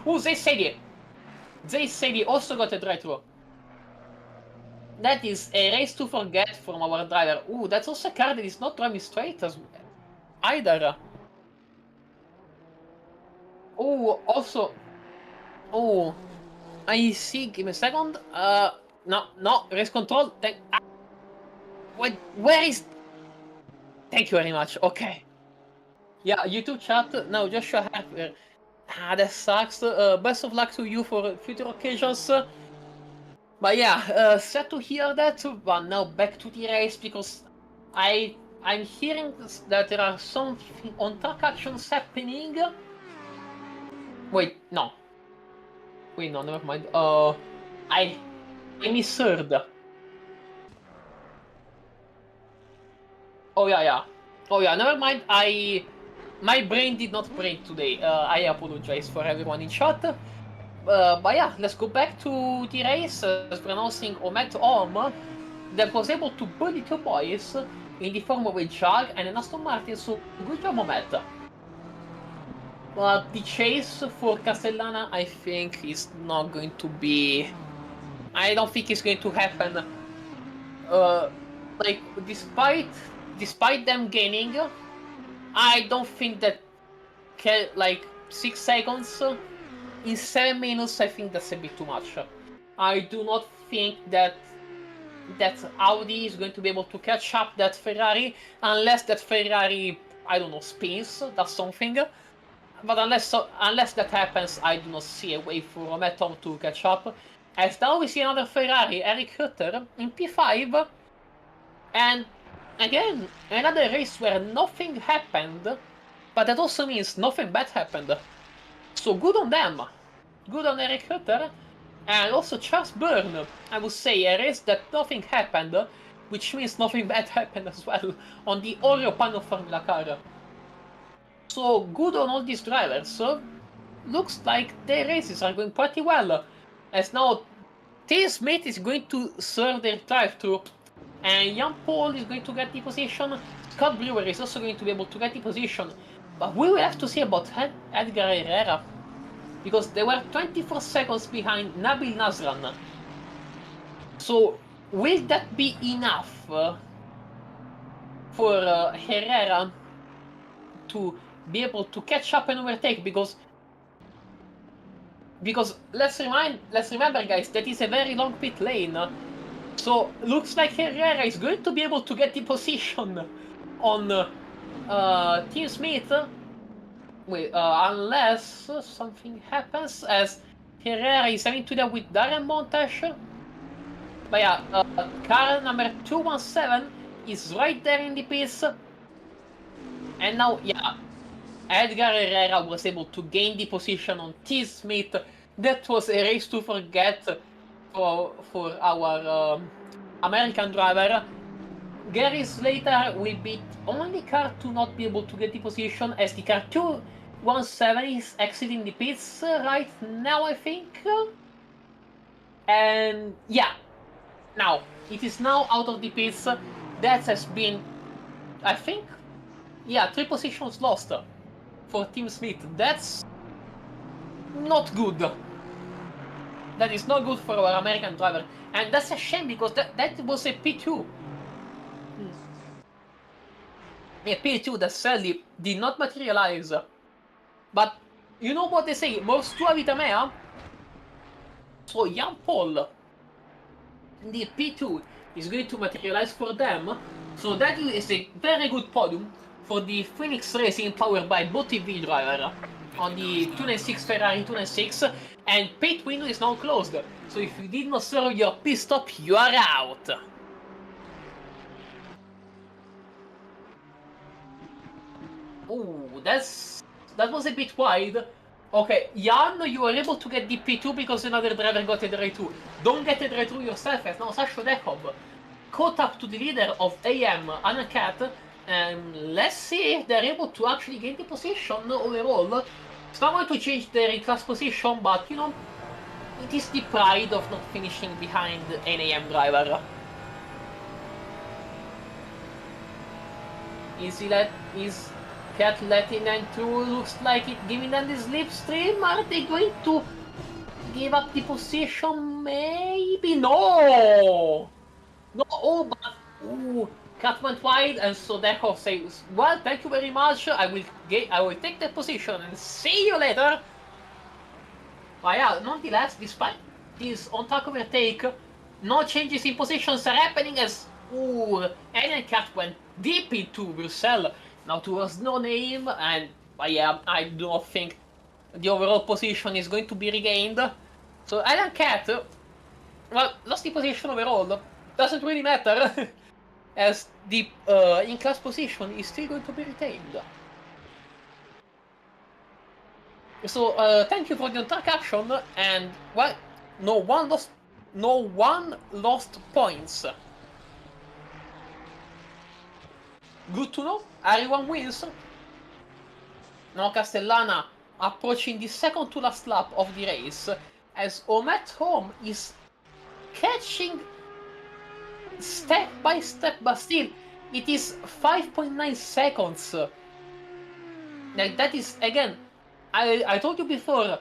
Ooh, Zay Sadie also got a drive-through. That is a race to forget from our driver. Ooh, that's also a car that is not driving straight as either. Oh, also. Oh, I see. Give me a second. No, race control. Where is? Thank you very much. Okay. Yeah, YouTube chat. No, Joshua Harper. That sucks. Best of luck to you for future occasions. But yeah, sad to hear that. But now back to the race, because I'm hearing that there are some on-track actions happening. Wait, no, never mind. I misheard. Oh yeah, never mind. My brain did not break today. I apologize for everyone in chat. But yeah, let's go back to the race. As we're now seeing Omet Orm that was able to bully two boys in the form of a Jag and an Aston Martin, so good job, Omet. But the chase for Castellana, I think, is not going to be... I don't think it's going to happen. Like, despite them gaining, I don't think that, like, 6 seconds in 7 minutes, I think that's a bit too much. I do not think that Audi is going to be able to catch up that Ferrari, unless that Ferrari, I don't know, spins, does something. But unless that happens, I do not see a way for Ometom to catch up. As now we see another Ferrari, Eric Hutter, in P5. And again, another race where nothing happened, but that also means nothing bad happened. So good on them. Good on Eric Hutter. And also Charles Byrne, I would say, a race that nothing happened, which means nothing bad happened as well, on the Oreo Pano Formula car. So good on all these drivers. Looks like their races are going pretty well. as now T-Smith is going to serve their drive-through, and Jan Paul is going to get the position. Scott Brewer is also going to be able to get the position, but we will have to see about Edgar Herrera, because they were 24 seconds behind Nabil Nasran. So will that be enough for Herrera to be able to catch up and overtake? Because let's remember, guys, that is a very long pit lane. So looks like Herrera is going to be able to get the position on Team Smith. Wait, unless something happens, as Herrera is having to deal with Darren Montes. But yeah, car number 217 is right there in the pits. And now, yeah, Edgar Herrera was able to gain the position on T. Smith. That was a race to forget for our American driver. Gary Slater will be the only car to not be able to get the position, as the car 217 is exiting the pits right now, I think. And yeah, now it is now out of the pits. That has been, I think, yeah, 3 positions lost for Team Smith. That's not good. That is not good for our American driver, and that's a shame, because that was a P2. A P2 that sadly did not materialize. But you know what they say, mors tua vita mea? So Jan Paul, the P2 is going to materialize for them. So that is a very good podium for the Phoenix Racing, powered by BoTV driver, on the 296 Ferrari 296, and pit window is now closed. So if you did not serve your pit stop, you are out. Oh, that was a bit wide. Okay, Jan, you were able to get the P2 because another driver got a Dre 2. Don't get a Dre 2 yourself, as now Sasha Dekov caught up to the leader of AM, Anna Cat, and let's see if they're able to actually gain the position overall. It's not going to change their in-class position, but you know, it is the pride of not finishing behind an AM driver. Is Cat letting them through? Looks like it, giving them the slipstream. Are they going to give up the position? Maybe. No! No, oh, but ooh, Cat went wide, and so Dekov says, well, thank you very much, I will take that position and see you later. But yeah, nonetheless, despite his on-track overtake, no changes in positions are happening, as Alien Cat went deep into Brussels, now towards No Name, and yeah, I do not think the overall position is going to be regained. So Alien Cat, well, lost the position overall. Doesn't really matter, as the in-class position is still going to be retained. So thank you for the on-track action, and well, no one lost points. Good to know. Everyone wins. Now Castellana approaching the second to last lap of the race, as Omet Home is catching step by step, but still it is 5.9 seconds. Like, that is, again, I told you before,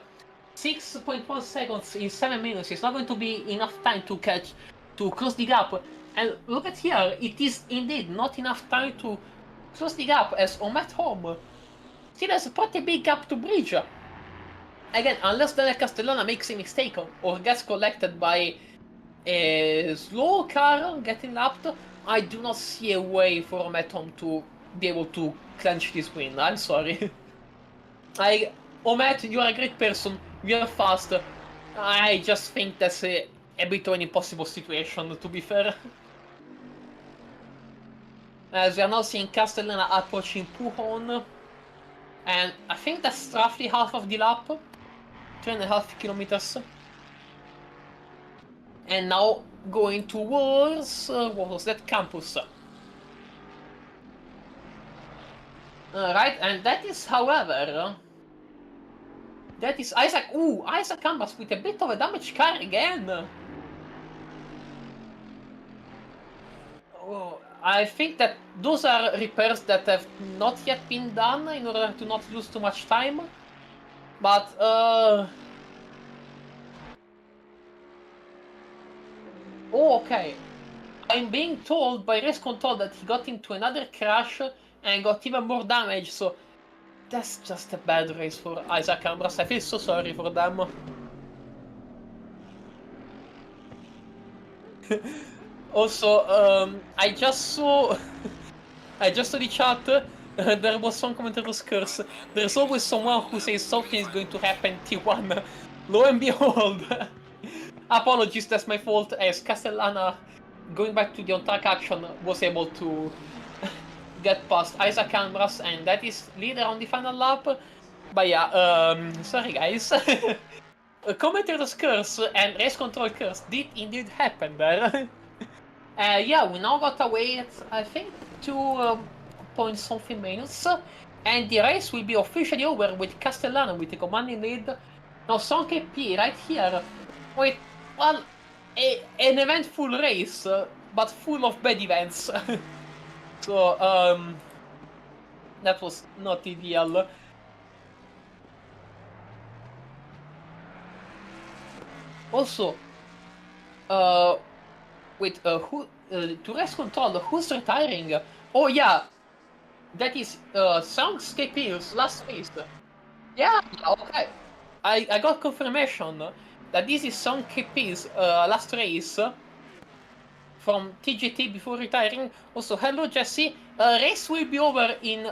6.1 seconds in 7 minutes is not going to be enough time to close the gap. And look at here, it is indeed not enough time to close the gap, as Omet Home still has a pretty big gap to bridge. Again, unless Daniel Castellana makes a mistake or gets collected by a slow car getting lapped, I do not see a way for Omet Home to be able to clinch this win. I'm sorry. Omet, you are a great person, you are fast. I just think that's a bit of an impossible situation, to be fair. As we are now seeing Castellana approaching Pujon, and I think that's roughly half of the lap, 3.5 kilometers. And now going towards, what was that, campus. Right, and that is, however, That is Isaac. Ooh, Isaac Ambras with a bit of a damage car again. Oh, I think that those are repairs that have not yet been done in order to not lose too much time. But, oh, okay. I'm being told by race control that he got into another crash and got even more damage, so that's just a bad race for Isaac Ambras. I feel so sorry for them. Also, I just saw the chat. There was some commentators curse. There's always someone who says something is going to happen T1. Lo and behold. Apologies, that's my fault, as Castellana, going back to the on-track action, was able to get past Isaac Ambras, and that is leader on the final lap. But yeah, sorry guys. Commentators curse and race control curse did indeed happen there. Yeah, we now got away at, I think, 2 point something minutes, and the race will be officially over with Castellano with the commanding lead. Now Son KP right here with, well, an eventful race, but full of bad events. So, that was not ideal. Also, with to race control, who's retiring? Oh yeah, that is Song's KP's last race. Yeah, okay. I got confirmation that this is Song KP's last race from TGT before retiring. Also, hello Jesse. Race will be over in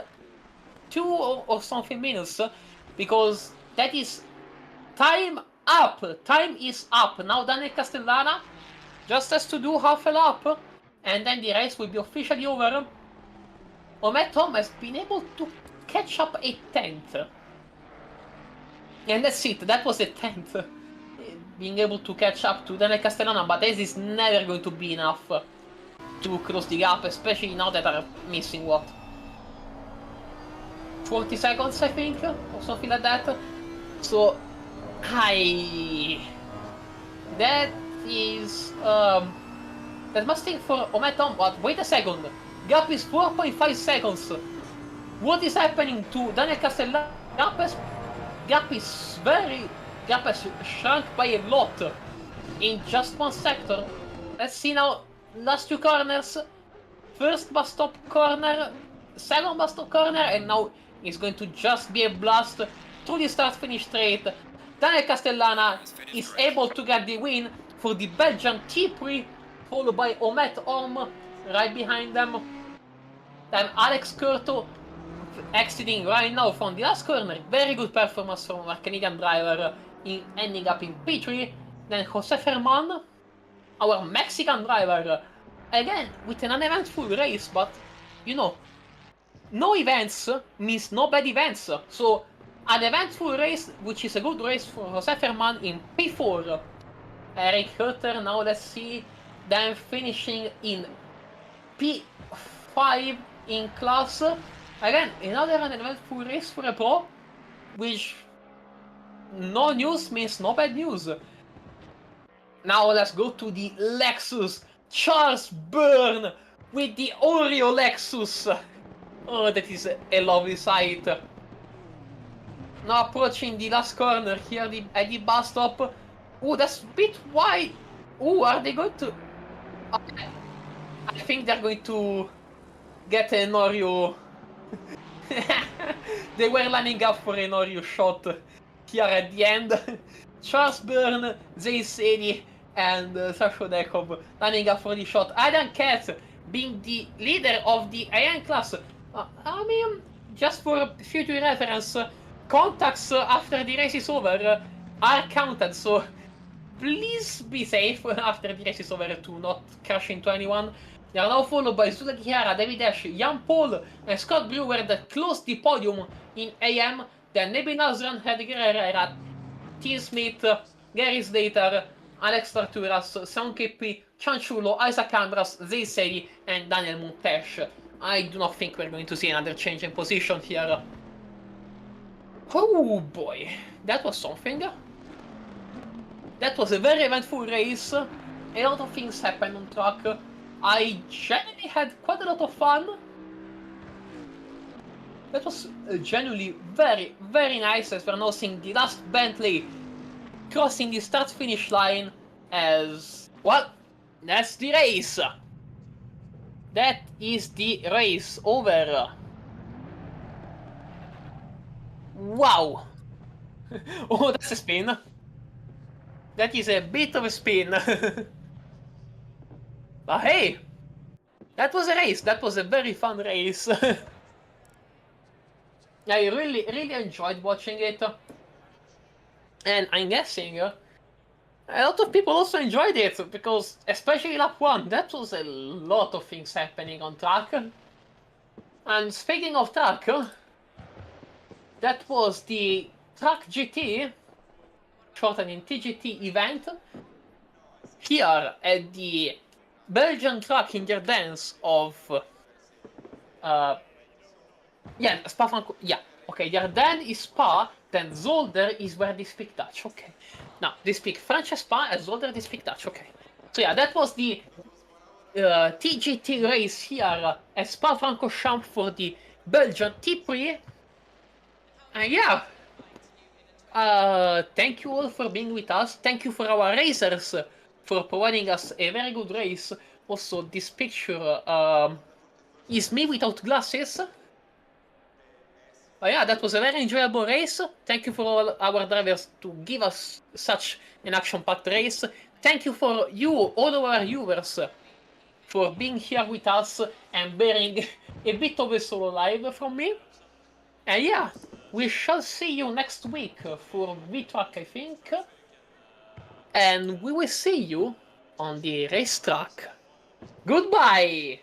2 or something minutes because that is time up. Time is up. Now Daniel Castellana just has to do half a lap, and then the race will be officially over. Omet Tom has been able to catch up a 10th. And that's it, that was a 10th. Being able to catch up to Daniel Castellana, but this is never going to be enough to close the gap, especially now that are missing, what? 40 seconds, I think, or something like that. So, that is, that must think for Omet Tom, but wait a second. Gap is 4.5 seconds. What is happening to Daniel Castellana? Gap has shrunk by a lot in just one sector. Let's see now, last 2 corners. First bus stop corner, second bus stop corner, and now it's going to just be a blast through the start-finish straight. Daniel Castellana is able to get the win for the Belgian T-Prix, followed by Omet Om right behind them. Then Alex Curto exiting right now from the last corner. Very good performance from our Canadian driver in ending up in P3. Then Jose Ferman, our Mexican driver, again with an uneventful race, but you know, no events means no bad events. So an eventful race, which is a good race for Jose Ferman in P4. Eric Hutter, now let's see, then finishing in P5 in class. Again, another uneventful race for a pro, which no news means no bad news. Now let's go to the Lexus. Charles Byrne with the Oreo Lexus. Oh, that is a lovely sight. Now approaching the last corner here at the bus stop. Oh, that's a bit wide. Oh, are they going to... I think they're going to get an Oreo. They were lining up for an Oreo shot here at the end. Charles Byrne, Zay Sedi, and Sasho Dekov lining up for the shot. Adam Katz being the leader of the AN class. I mean, just for future reference, contacts after the race is over are counted, so please be safe after the race is over to not crash into anyone. They are now followed by Zuda Chiara, David Ash, Jan Paul, and Scott Brewer that closed the podium in AM. Then Nebi Nazran, Edgar Herrera, Tim Smith, Gary Slater, Alex Tarturas, Sean KP, Chanchulo, Isaac Ambras, Zay Sedi, and Daniel Montesh. I do not think we're going to see another change in position here. Oh boy, that was something. That was a very eventful race. A lot of things happened on track. I genuinely had quite a lot of fun. That was genuinely very, very nice, as we're now seeing the last Bentley crossing the start-finish line as... well, that's the race. That is the race over. Wow. Oh, that's a spin. That is a bit of a spin. But hey, that was a race. That was a very fun race. I really enjoyed watching it. And I'm guessing a lot of people also enjoyed it, because especially lap 1, that was a lot of things happening on track. And speaking of track, that was the Track GT, shortened in TGT event, here at the Belgian track in Ardennes of... yeah, Spa-Francorchamps, yeah. Okay, the Ardennes is Spa, then Zolder is where they speak Dutch, okay. Now, they speak French as Spa, and Zolder they speak Dutch, okay. So yeah, that was the TGT race here at Spa-Francorchamps for the Belgian T-Prix. And yeah, thank you all for being with us. Thank you for our racers for providing us a very good race. Also, this picture is me without glasses. But yeah, that was a very enjoyable race. Thank you for all our drivers to give us such an action-packed race. Thank you for you, all our viewers, for being here with us and bearing a bit of a solo live from me. And yeah, we shall see you next week for V-Track, I think. And we will see you on the racetrack. Goodbye!